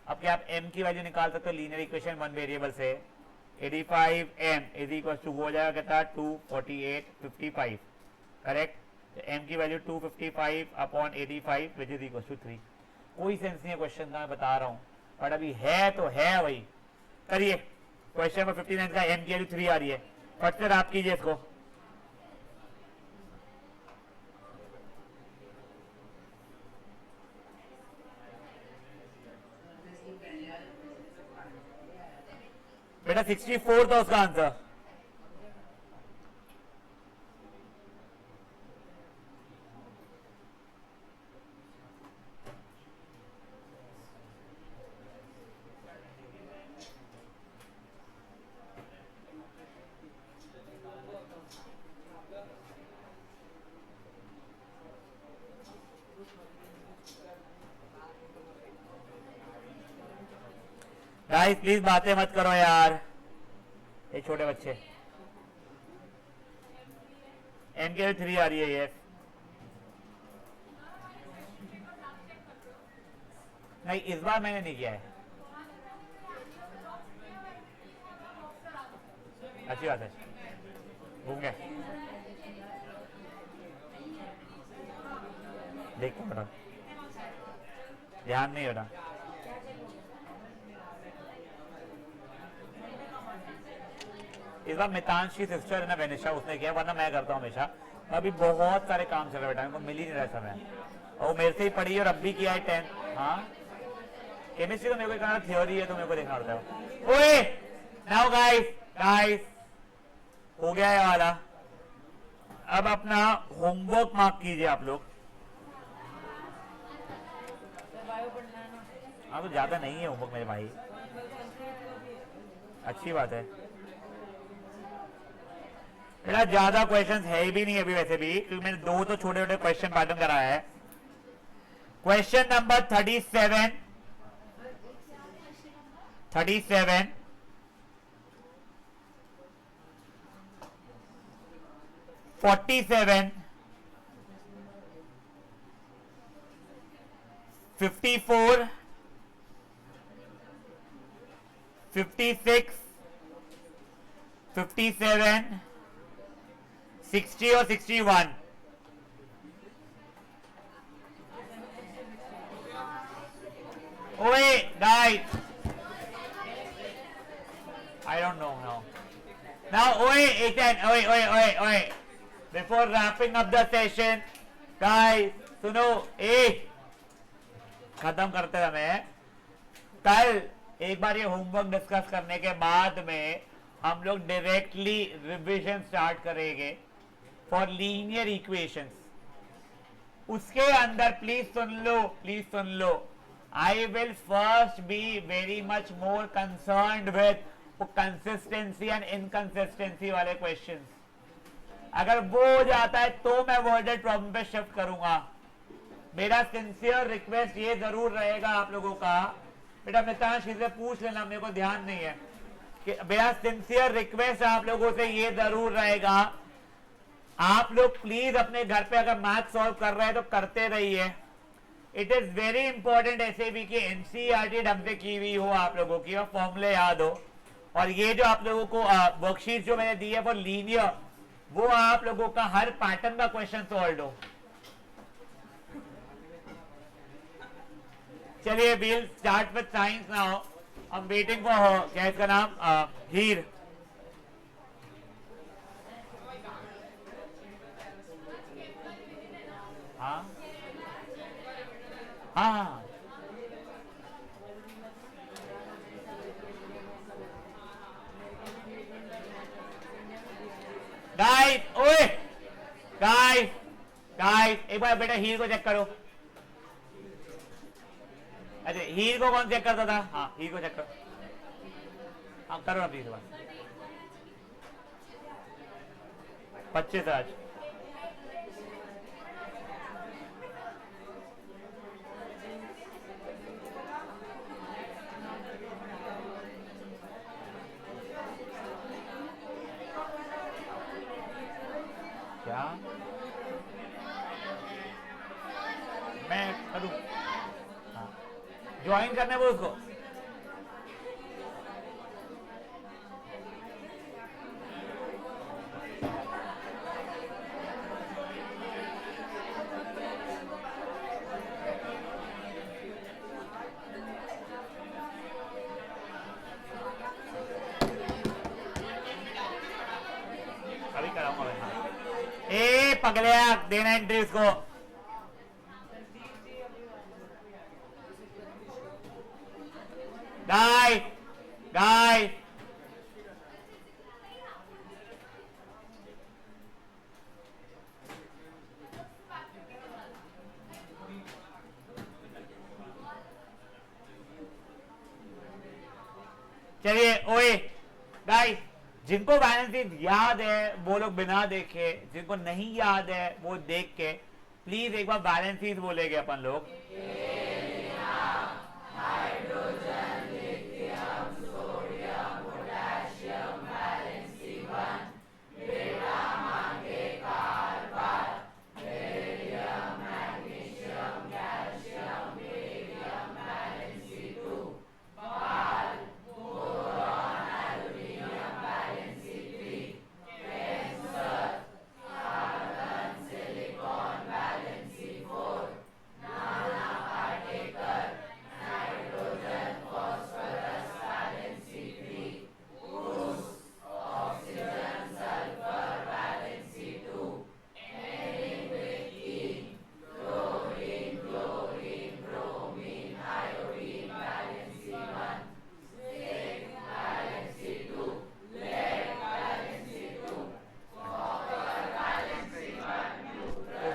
अब क्या आप m की वैल्यू निकाल सकते हो लीनियर इक्वेशन वन वेरिएबल से, 85m इज इक्वल टू हो जाएगा कितना 248 55, करेक्ट। m की value 255 upon 85 which is equal to 3। कोई सेंस नहीं है क्वेश्चन का, मैं बता रहा हूँ, बट अभी है तो है वही। करिए क्वेश्चन नंबर 59 का m की वैल्यू 3 आ रही है, फट से आप कीजिए इसको। बेटा 64 था उसका आंसर। गाइस प्लीज बातें मत करो यार, ये छोटे बच्चे। एम के 3 आ रही है ये। नहीं इस बार मैंने नहीं किया है। अच्छी बात है, घूम गए। देखो बेटा, ध्यान नहीं बेटा। इस बार मितांश की सिस्टर है ना वेनिशा, उसने किया, वरना मैं करता हूँ हमेशा। अभी बहुत सारे काम चल रहे बेटा, मेरे को मिल ही नहीं रहा समय, और मेरे से ही पढ़ी और अब भी किया है 10। हाँ केमिस्ट्री तो मेरे को करना, थ्योरी है तो मेरे को देखना पड़ता है। ओए नाउ गाइस, गाइस हो गया है वाला। अब अपना होमवर्क मार्क कीजिए आप लोग। हाँ तो ज्यादा नहीं है होमवर्क मेरे भाई, अच्छी बात है। मेरा ज्यादा क्वेश्चन है भी नहीं अभी वैसे भी, क्योंकि मैंने 2 तो छोटे छोटे क्वेश्चन पैटर्न कराया है। क्वेश्चन नंबर 37 47 47 54 56 57 60 और 61। ओए guys, I don't know now. Now, ओए, before wrapping up the session, guys, सुनो, खत्म करते समय कल एक बार ये होमवर्क डिस्कस करने के बाद में हम लोग डायरेक्टली रिवीजन स्टार्ट करेंगे फॉर लीनियर इक्वेशंस। उसके अंदर please soon low, I will first be very much more concerned with consistency and inconsistency वाले क्वेश्चंस। अगर वो हो जाता है तो मैं वर्डेड प्रॉब्लम पे शिफ्ट करूंगा। मेरा सिंसियर रिक्वेस्ट ये जरूर रहेगा आप लोगों का, बेटा मितांश से पूछ लेना, मेरे को ध्यान नहीं है, कि मेरा सिंसियर रिक्वेस्ट आप लोगों से ये जरूर रहेगा, आप लोग प्लीज अपने घर पे अगर मैथ सॉल्व कर रहे हैं तो करते रहिए। इट इज वेरी इंपॉर्टेंट ऐसे भी कि एनसीईआरटी ढंग से की हुई हो आप लोगों की, और फॉर्मूले याद हो, और ये जो आप लोगों को वर्कशीट जो मैंने दी है वो लीनियर, वो आप लोगों का हर पैटर्न का क्वेश्चन सॉल्व हो। चलिए we'll start with science now. I am waiting for, क्या इसका नाम, हीर। हाँ हाँ गाइस, ओए गाइस, एक बार बेटा हीर को चेक करो। अच्छा हीर को कौन चेक करता था? हाँ हीर को चेक करो, हाँ करो ना प्लीज। 25 आज। क्या मैं करूं? हाँ ज्वाइन करने वो उसको। अगले देना एंट्री उसको। गाय गाय चलिए ओए गाइस, जिनको बैलेंस शीट याद है वो लोग बिना देखे, जिनको नहीं याद है वो देख के प्लीज एक बार बैलेंस शीट बोलेंगे अपन लोग।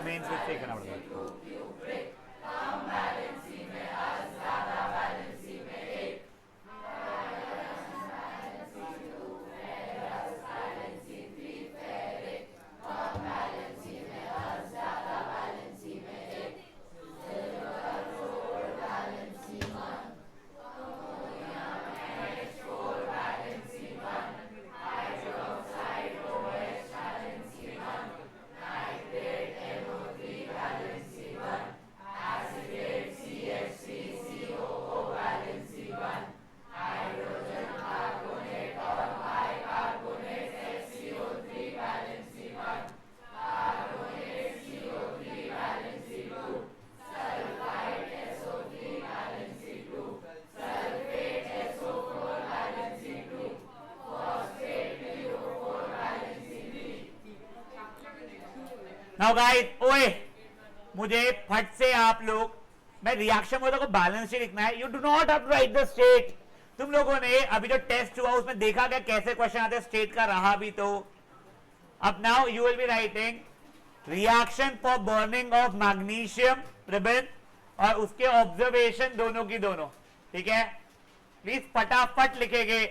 मेन स्विच से करना पड़ेगा। नाउ गाइस, ओए मुझे फट से आप लोग, मैं रिएक्शन बोलता को बैलेंस शीट लिखना है। You do not have to write the state. तुम लोगों ने अभी जो टेस्ट हुआ उसमें देखा क्या कैसे क्वेश्चन आते हैं, स्टेट का रहा भी तो। अब now you will be writing reaction for burning of magnesium ribbon और उसके ऑब्जर्वेशन दोनों की दोनों, ठीक है? प्लीज फटाफट लिखेंगे।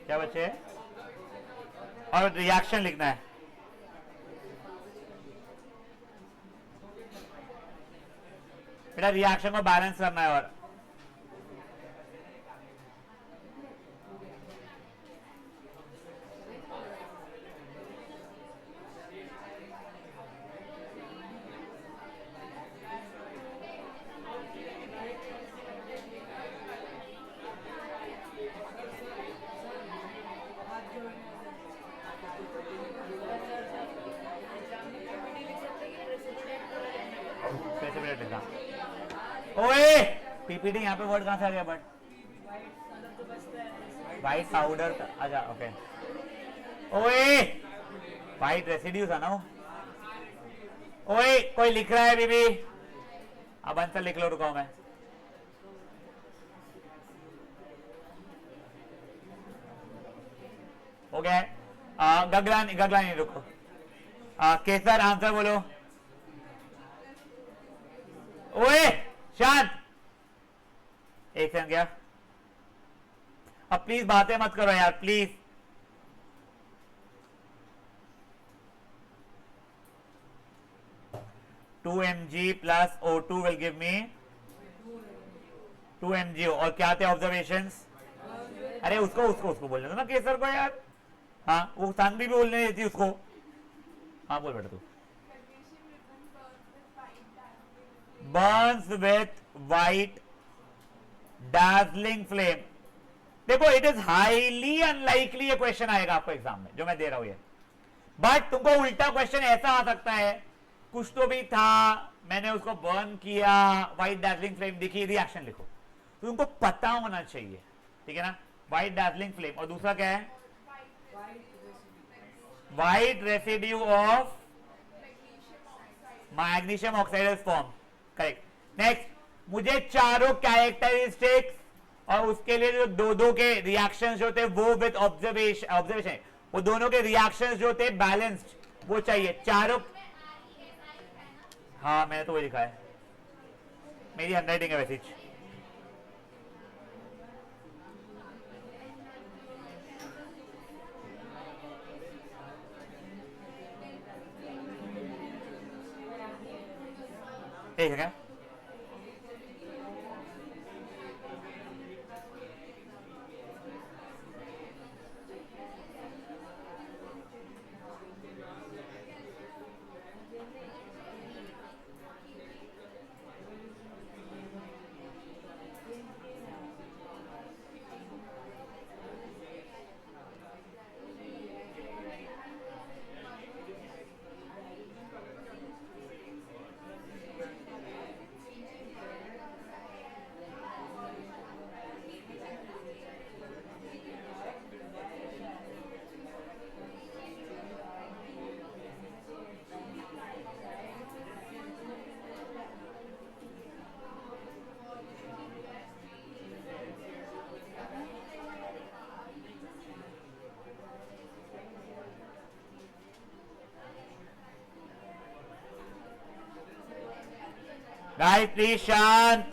क्या बच्चे? और रिएक्शन लिखना है। बेटा रिएक्शन को बैलेंस करना है। और ओए पीपीटी यहाँ पे वर्ड कहां से आ गया? बट वाइट पाउडर, अच्छा ओके। ओए वाइट रेसिड्यू था ना वो। ओए कोई लिख रहा है बीबी? अब आंसर लिख लो, रुको मैं। हो गया? गगला नहीं, रुको। केसर आंसर बोलो। ओए शांत, एक सेकंड गया। अब प्लीज बातें मत करो यार, प्लीज। टू mg प्लस O2 will give me 2 mg। और क्या थे ऑब्जर्वेशंस? अरे उसको उसको उसको बोलने दो ना केसर को यार। हाँ वो सानवी भी बोलने देती उसको। हाँ बोल बेटा तू। Burns with white Darjeeling flame. देखो इट इज हाईली अनलाइकली ये क्वेश्चन आएगा आपको एग्जाम में जो मैं दे रहा हूं ये, बट तुमको उल्टा क्वेश्चन ऐसा आ सकता है, कुछ तो भी था, मैंने उसको बर्न किया, व्हाइट डार्जलिंग फ्लेम दिखी, रिएक्शन लिखो। तो तुमको पता होना चाहिए, ठीक है ना, व्हाइट डार्जलिंग फ्लेम। और दूसरा क्या है, white residue of magnesium oxide form, correct. Next मुझे चारों कैरेक्टरिस्टिक्स और उसके लिए जो दो दो के रिएक्शंस जो थे वो विद ऑब्जर्वेशन वो दोनों के रिएक्शंस जो थे बैलेंस्ड वो चाहिए चारों। हाँ मैंने तो वही लिखा है, मेरी हैंडराइटिंग है वैसे ही। ठीक है गायत्री शांत।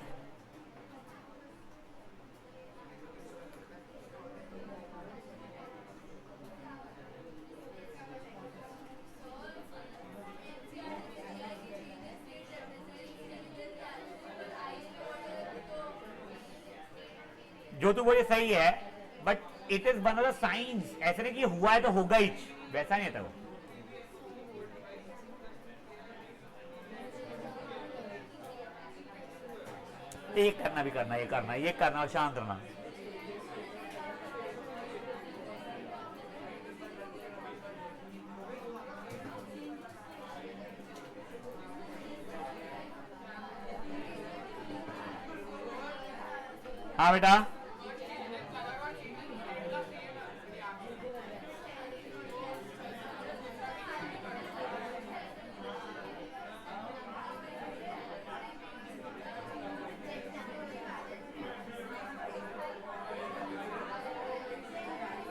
जो तू बोले सही है, but it is one of the science, ऐसे नहीं कि हुआ है तो होगा ही, वैसा नहीं था वो। ये करना भी करना, ये करना, ये करना और शांत रहना। हाँ बेटा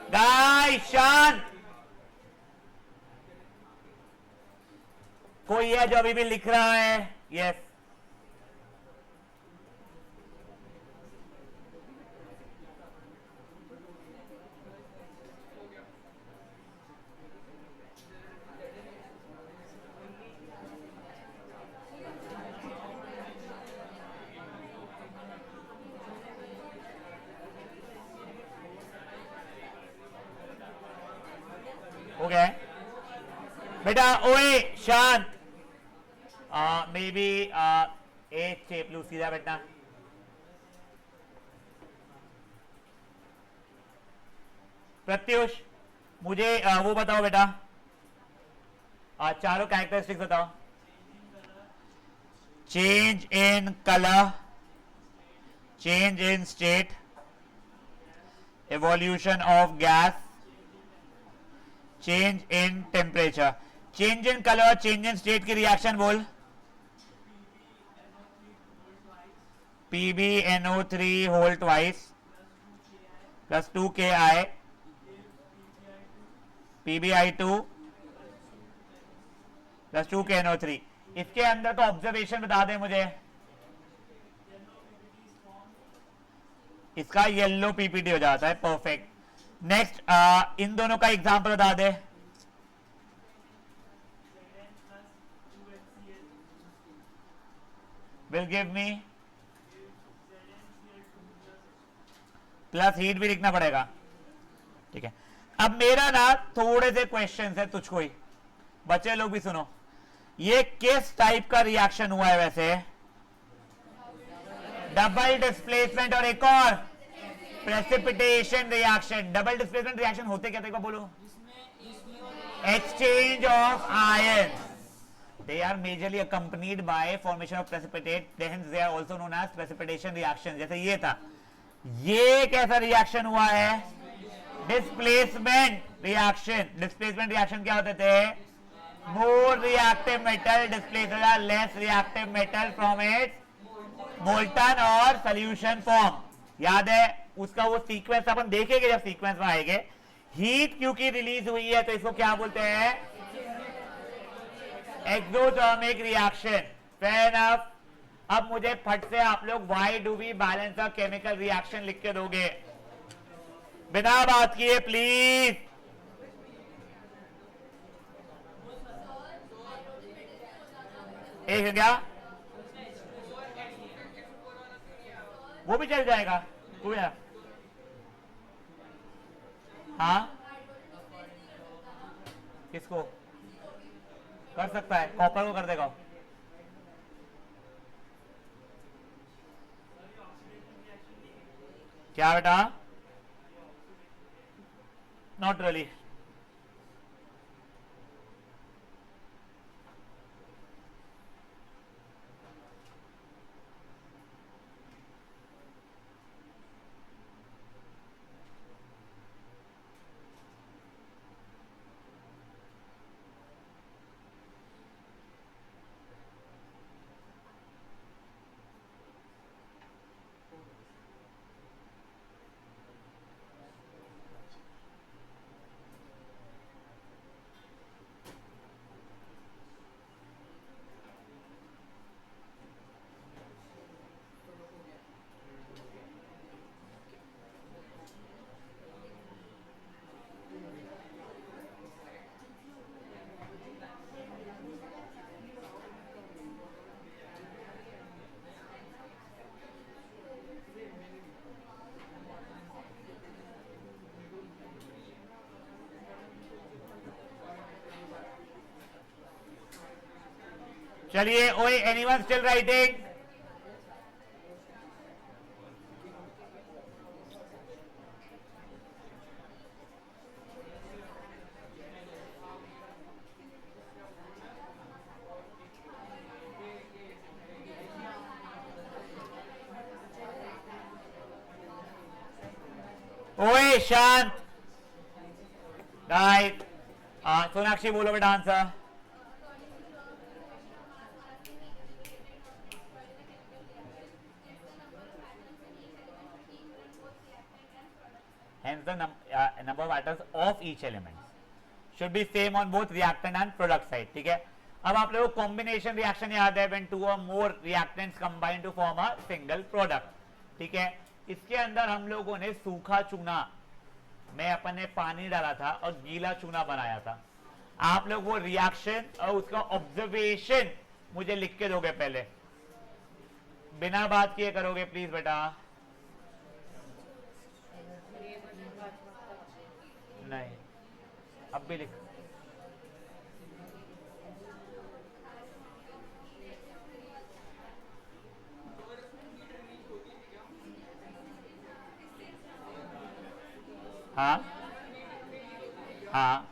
गाय शांत। कोई है जो अभी भी लिख रहा है? यस हो गया है बेटा। ओए शांत। मे बी एक चेपलू सीधा बैठना। प्रत्युष मुझे वो बताओ बेटा, चारों कैरेक्टरिस्टिक्स बताओ। Change in colour, change in state, evolution of gas, change in temperature. Change in colour, change in state की रिएक्शन बोल। PbNO3 whole twice plus 2Ki PbI2 plus 2KNO3। इसके अंदर तो ऑब्जर्वेशन बता दे मुझे। इसका येलो पीपीटी हो जाता है, परफेक्ट। नेक्स्ट इन दोनों का एग्जांपल बता दे। Will give me plus heat भी लिखना पड़ेगा, ठीक है। अब मेरा ना थोड़े से क्वेश्चन है तुझको ही, बच्चे लोग भी सुनो, ये किस टाइप का रिएक्शन हुआ है वैसे? डबल डिस्प्लेसमेंट और एक और precipitation reaction. Double displacement reaction होते क्या थे बोलो? Exchange of ion. They are majorly accompanied by formation of precipitate, hence they are also known as precipitation reaction। जैसे ये था, ये कैसा रिएक्शन हुआ है? Displacement reaction. डिस्प्लेसमेंट रिएक्शन क्या होते थे? More reactive metal displace less reactive metal from its molten और सोल्यूशन फॉर्म। याद है उसका वो सीक्वेंस अपन देखेंगे जब सीक्वेंस में आएंगे। हीट क्योंकि रिलीज हुई है तो इसको क्या बोलते हैं? Exothermic reaction. Fair enough. अब मुझे फट से आप लोग why do we balance a chemical reaction लिख के दोगे, बिना बात किए प्लीज। एक क्या वो भी चल जाएगा कोई ना। हाँ किसको कर सकता है? कॉपर को कर देगा। क्या बेटा? Not really. चलिए, ओए एनीवन स्टिल राइटिंग? ओए शांत। राइट। सोनाक्षी बोलो बेटा answer. Hence the number of atoms of each element should be same on both reactant and product side। ठीक है। अब आप लोगों को कॉम्बिनेशन रिएक्शन याद है, when two or more reactants combine to form a single product। ठीक है। इसके अंदर हम लोगों ने सूखा चूना में अपन ने पानी डाला था और गीला चूना बनाया था। आप लोग वो रिएक्शन और उसका ऑब्जर्वेशन मुझे लिख के दोगे पहले, बिना बात किए करोगे प्लीज बेटा। नहीं, अब भी लिख। हाँ हाँ,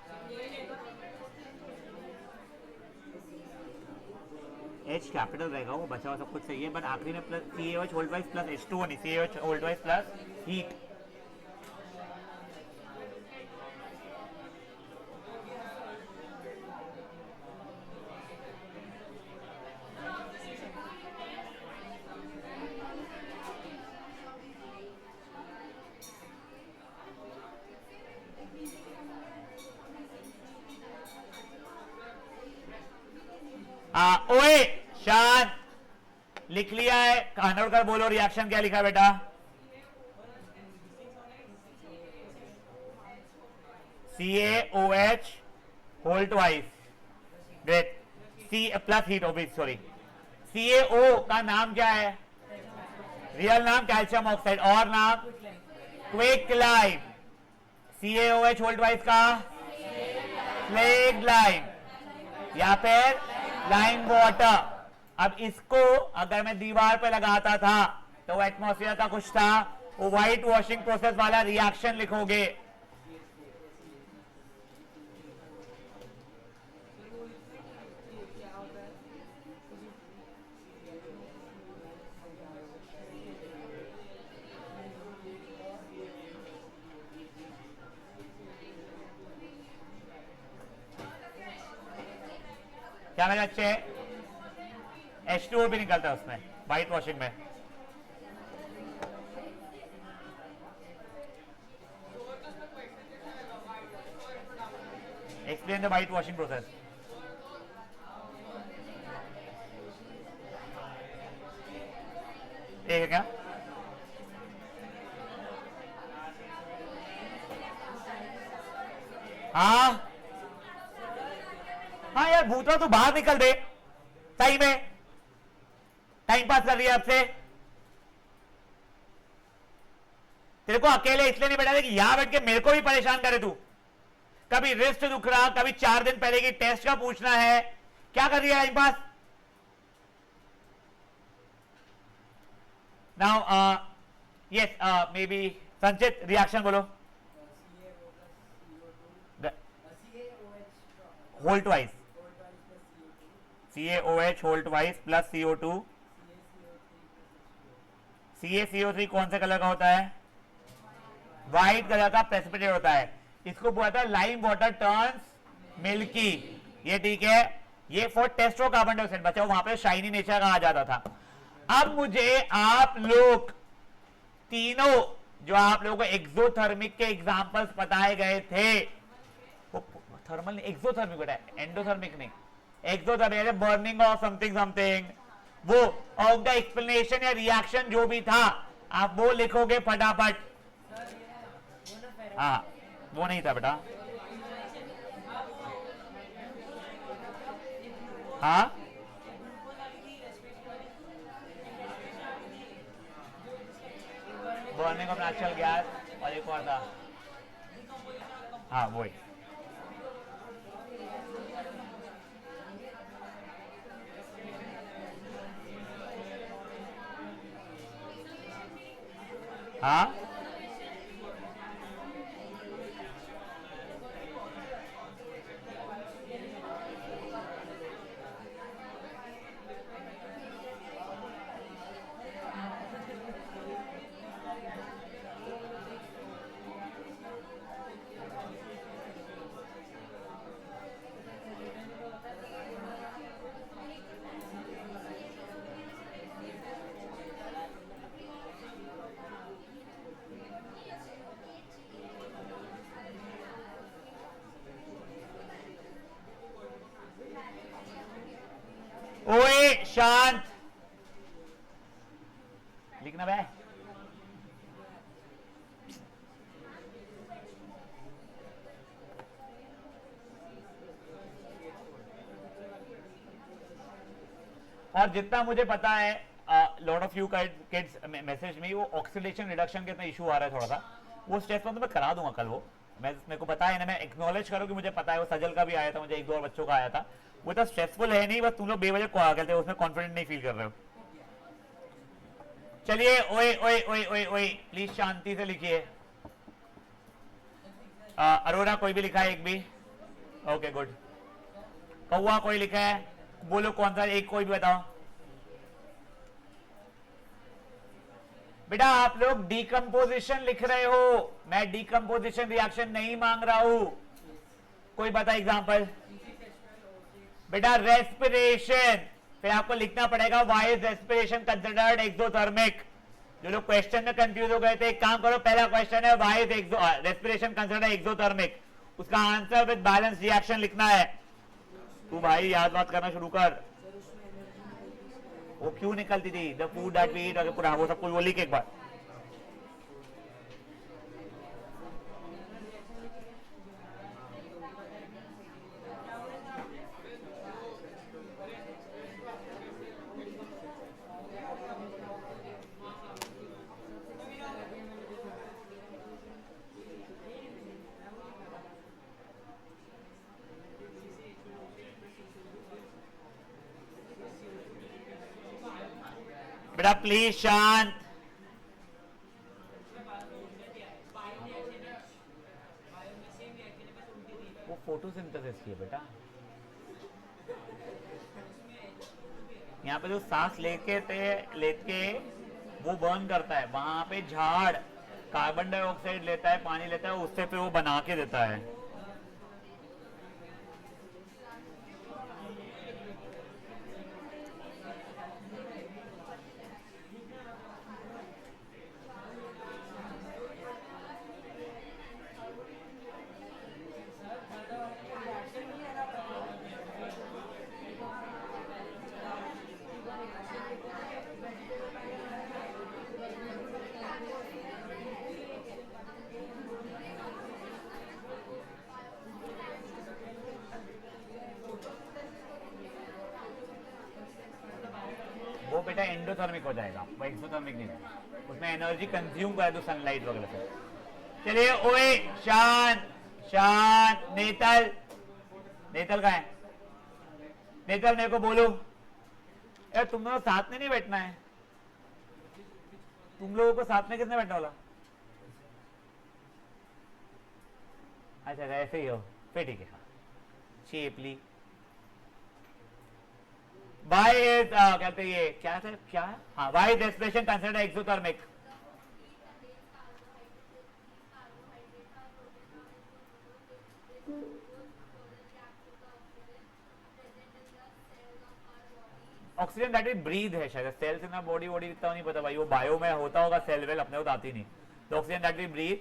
H कैपिटल रहेगा, वो बचा हुआ सब कुछ सही है, बट आखिरी में plus CaOH hold wise plus H2O नहीं, CaOH hold wise plus heat. ओए शांत, लिख लिया है? कानोड़कर बोलो रिएक्शन क्या लिखा बेटा? CaOH whole twice, great, C plus heat obvious, sorry. CaO का नाम क्या है? रियल नाम कैल्शियम ऑक्साइड, और नाम quick lime, CaOH hold wise का फ्लेक्ड लाइम या फिर लाइम वाटर। अब इसको अगर मैं दीवार पे लगाता था तो वो एटमॉस्फेयर का कुछ था, वो व्हाइट वॉशिंग प्रोसेस वाला रिएक्शन लिखोगे। क्या मेरे अच्छे H2O भी निकलता है उसमें व्हाइट वॉशिंग में। Explain the white washing process. एक है क्या? हाँ हाँ यार भूतवा तू बाहर निकल दे, सही में टाइम पास कर रही है आपसे। तेरे को अकेले इसलिए नहीं बैठा कि यहां बैठ के मेरे को भी परेशान करे तू। कभी रिस्ट दुख रहा, कभी 4 दिन पहले की टेस्ट का पूछना है, क्या कर रही है time pass. Now yes may be Sanchit reaction बोलो। Whole twice CaOH whole twice plus CO2 CaCO3 कौन से कलर का होता है? व्हाइट कलर का प्रेसिपिटेट होता है। इसको बोलता है लाइम वाटर टर्न्स मिल्की। ये ठीक है, ये फॉर टेस्टो कार्बन डाइऑक्साइड बचाओ, वहां पे शाइनी नेचर कहा जाता था। अब मुझे आप लोग तीनों जो आप लोगों को एक्सोथर्मिक के एग्जांपल्स बताए गए थे, वो थर्मल नहीं एक्सोथर्मिक बेटा, एंडोथर्मिक नहीं, exothermic burning of something something, वो ऑफ द एक्सप्लेनेशन या रिएक्शन जो भी था आप वो लिखोगे फटाफट। हाँ वो नहीं था बेटा। हाँ बर्निंग ऑफ नेचुरल गैस और एक और था, हाँ वही। हाँ ओए शांत लिखना भाई। और जितना मुझे पता है lot of you kids message में वो ऑक्सीडेशन रिडक्शन का इशू आ रहा है थोड़ा सा, वो स्टेप तो मैं करा दूंगा कल। वो मेरे को पता है ना, मैं एक्नॉलेज करूँ कि मुझे पता है। वो सजल का भी आया था, मुझे 1-2 और बच्चों का आया था। वो इतना स्ट्रेसफुल है नहीं, बस तुम लोग बेवजह को आ करते हो, उसमें कॉन्फिडेंट नहीं फील कर रहे हो। चलिए ओए ओए ओए ओए ओए प्लीज शांति से लिखिए। अरोरा कोई भी लिखा है एक भी? Okay good. कौआ कोई लिखा है? बोलो कौन सा एक, कोई भी बताओ। बेटा आप लोग डिकम्पोजिशन लिख रहे हो, मैं डिकम्पोजिशन रिएक्शन नहीं मांग रहा हूं। कोई बता एग्जांपल। बेटा रेस्पिरेशन, फिर आपको लिखना पड़ेगा why is respiration considered exothermic. जो लोग क्वेश्चन में कंफ्यूज हो गए थे, एक काम करो, पहला क्वेश्चन है why is respiration considered exothermic, उसका आंसर विद बैलेंस रिएक्शन लिखना है। तू भाई याद बात करना शुरू कर। वो क्यों निकलती थी? The food that we eat, अगर पूरा वो सब कुछ वो लिख एक बार। बेटा प्लीज शांत। वो फोटोसिंथेसिस की है बेटा। यहाँ पे जो सांस लेके वो बर्न करता है, वहां पे झाड़ कार्बन डाइऑक्साइड लेता है, पानी लेता है, उससे फिर वो बना के देता है। वो बेटा एंडोथर्मिक हो जाएगा, वो एक्सोथर्मिक नहीं रहेगा, उसमें एनर्जी कंज्यूम करे तो सनलाइट वगैरह से। चलिए ओए शांत शांत। नेतल, नेतल कहाँ है? नेतल मेरे को बोलो। यार तुम लोग साथ में नहीं बैठना है, तुम लोगों को साथ में किसने बैठना वाला? अच्छा ऐसे ही हो, फिर ठीक है। चेपली वाई इज कहते ये क्या था, क्या है? हाँ, why is respiration considered exothermic? Oxygen that we breathe है शायद, सेल्स इन बॉडी बॉडी इतना नहीं पता भाई, वो बायो में होता होगा, सेल वेल अपने को आती नहीं। तो ऑक्सीजन दैट वी ब्रीथ,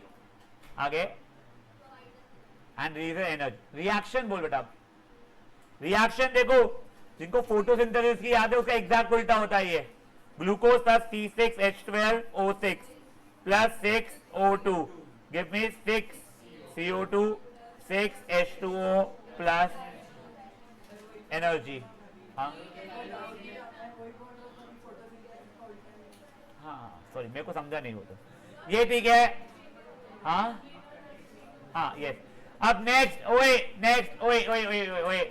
आगे एंड रिलीज एनर्जी। रिएक्शन बोल बेटा, रिएक्शन देखो, जिनको फोटोसिंथेसिस की याद है उसका एग्जैक्ट उल्टा होता है ये। Glucose plus C6H12O6 plus 6O2 give me 6CO2 6H2O plus energy. हाँ हाँ सॉरी मेरे को समझा नहीं, हो तो ये ठीक है। हाँ हाँ यस। अब नेक्स्ट ओए, नेक्स्ट ओए ओए ओए ओए ओए,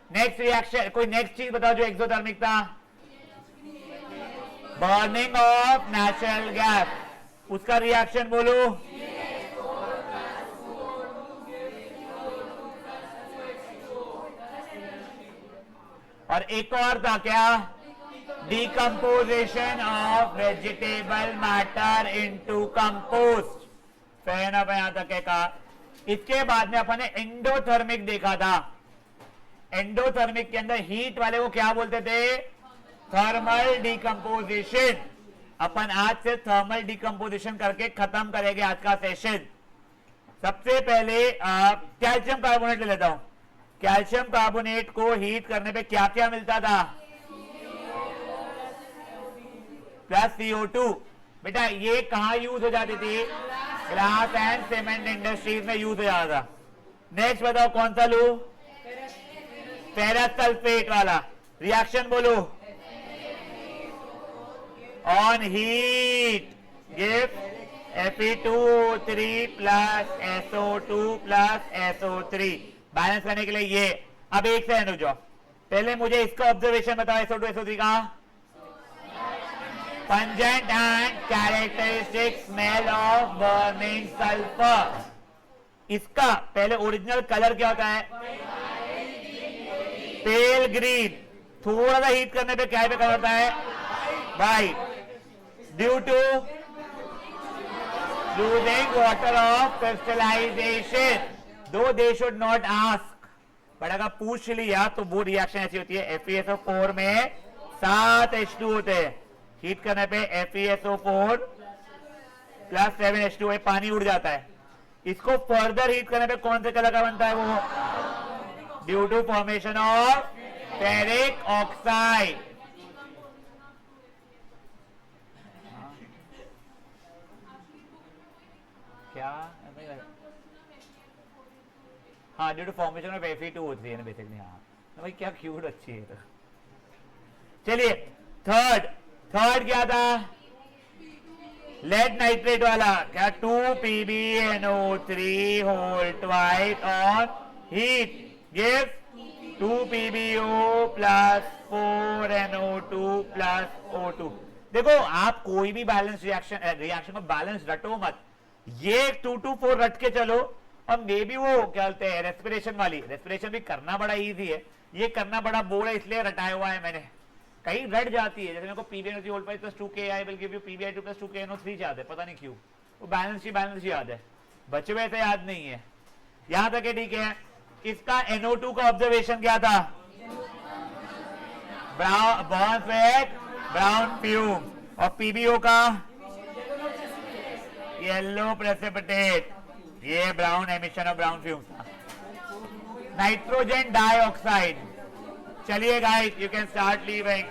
नेक्स्ट रिएक्शन कोई नेक्स्ट चीज बताओ जो एक्सोथर्मिक था। बर्निंग ऑफ नेचुरल गैस, उसका रिएक्शन बोलो। और एक और था क्या? Decomposition of vegetable matter into compost. Fan अब यहां तक कहा। इसके बाद में अपन ने एंडोथर्मिक देखा था। एंडोथर्मिक के अंदर हीट वाले को क्या बोलते थे? Thermal decomposition. अपन आज से थर्मल डिकम्पोजिशन करके खत्म करेंगे आज का सेशन। सबसे पहले कैल्शियम कार्बोनेट ले लेता हूं। कैल्शियम कार्बोनेट को हीट करने पे क्या क्या मिलता था? Plus CO2। बेटा ये कहां यूज हो जाती थी? ग्लास एंड सीमेंट इंडस्ट्रीज में यूज हो जाता था। नेक्स्ट बताओ कौन सा लू? फेरस सल्फेट वाला। रिएक्शन बोलो। On heat give Fe2O3 plus SO2 plus SO3। Balance करने के लिए ये। अब एक सेकंड रुक जाओ, पहले मुझे इसका ऑब्जर्वेशन बताओ। SO2 SO3 का pungent and characteristic smell of burning sulphur. इसका पहले ओरिजिनल कलर क्या होता है? पेल ग्रीन। थोड़ा सा हीट करने पे क्या पे कलर होता है? White. Due to losing water of crystallization. Though they should not ask, but अगर पूछ लिया तो वो रिएक्शन ऐसी होती है। FeSO4 में 7 H2 होते हैं। हीट करने पे FeSO4 प्लस 7 H2O, पानी उड़ जाता है। इसको फर्दर हीट करने पे कौन से कलर का बनता है? वो due to formation of ferric oxide. क्या? हाँ due to formation of Fe2O3 है ना बेसिकली। हाँ भाई क्या क्यूट अच्छी है तो। चलिए थर्ड क्या था? लेड नाइट्रेट वाला। क्या? 2PbNO3 whole twice on heat give 2PbO plus 4NO2 plus O2। देखो आप कोई भी बैलेंस रिएक्शन को बैलेंस रटो मत, ये 2 to 4 रट के चलो, और मे भी वो क्या बोलते हैं रेस्पिरेशन वाली, रेस्पिरेशन भी करना बड़ा इजी है, ये करना बड़ा बोर है, इसलिए रटाया हुआ है मैंने, कहीं रट जाती है। जैसे मेरे को PBI whole pi plus 2KI will give you PbI2 plus 2KNO3 याद है, पता नहीं क्यों, वो बैलेंस ही याद है, बचे हुए तो याद नहीं है। यहां तक है, ठीक है। इसका NO2 का ऑब्जर्वेशन क्या था, बॉन्ड्स विद ब्राउन फ्यूम, और PbO का येलो प्रेसिपिटेट, ये brown emission of brown fume था। नाइट्रोजन डाइऑक्साइड, चलिए guys you can start leaving.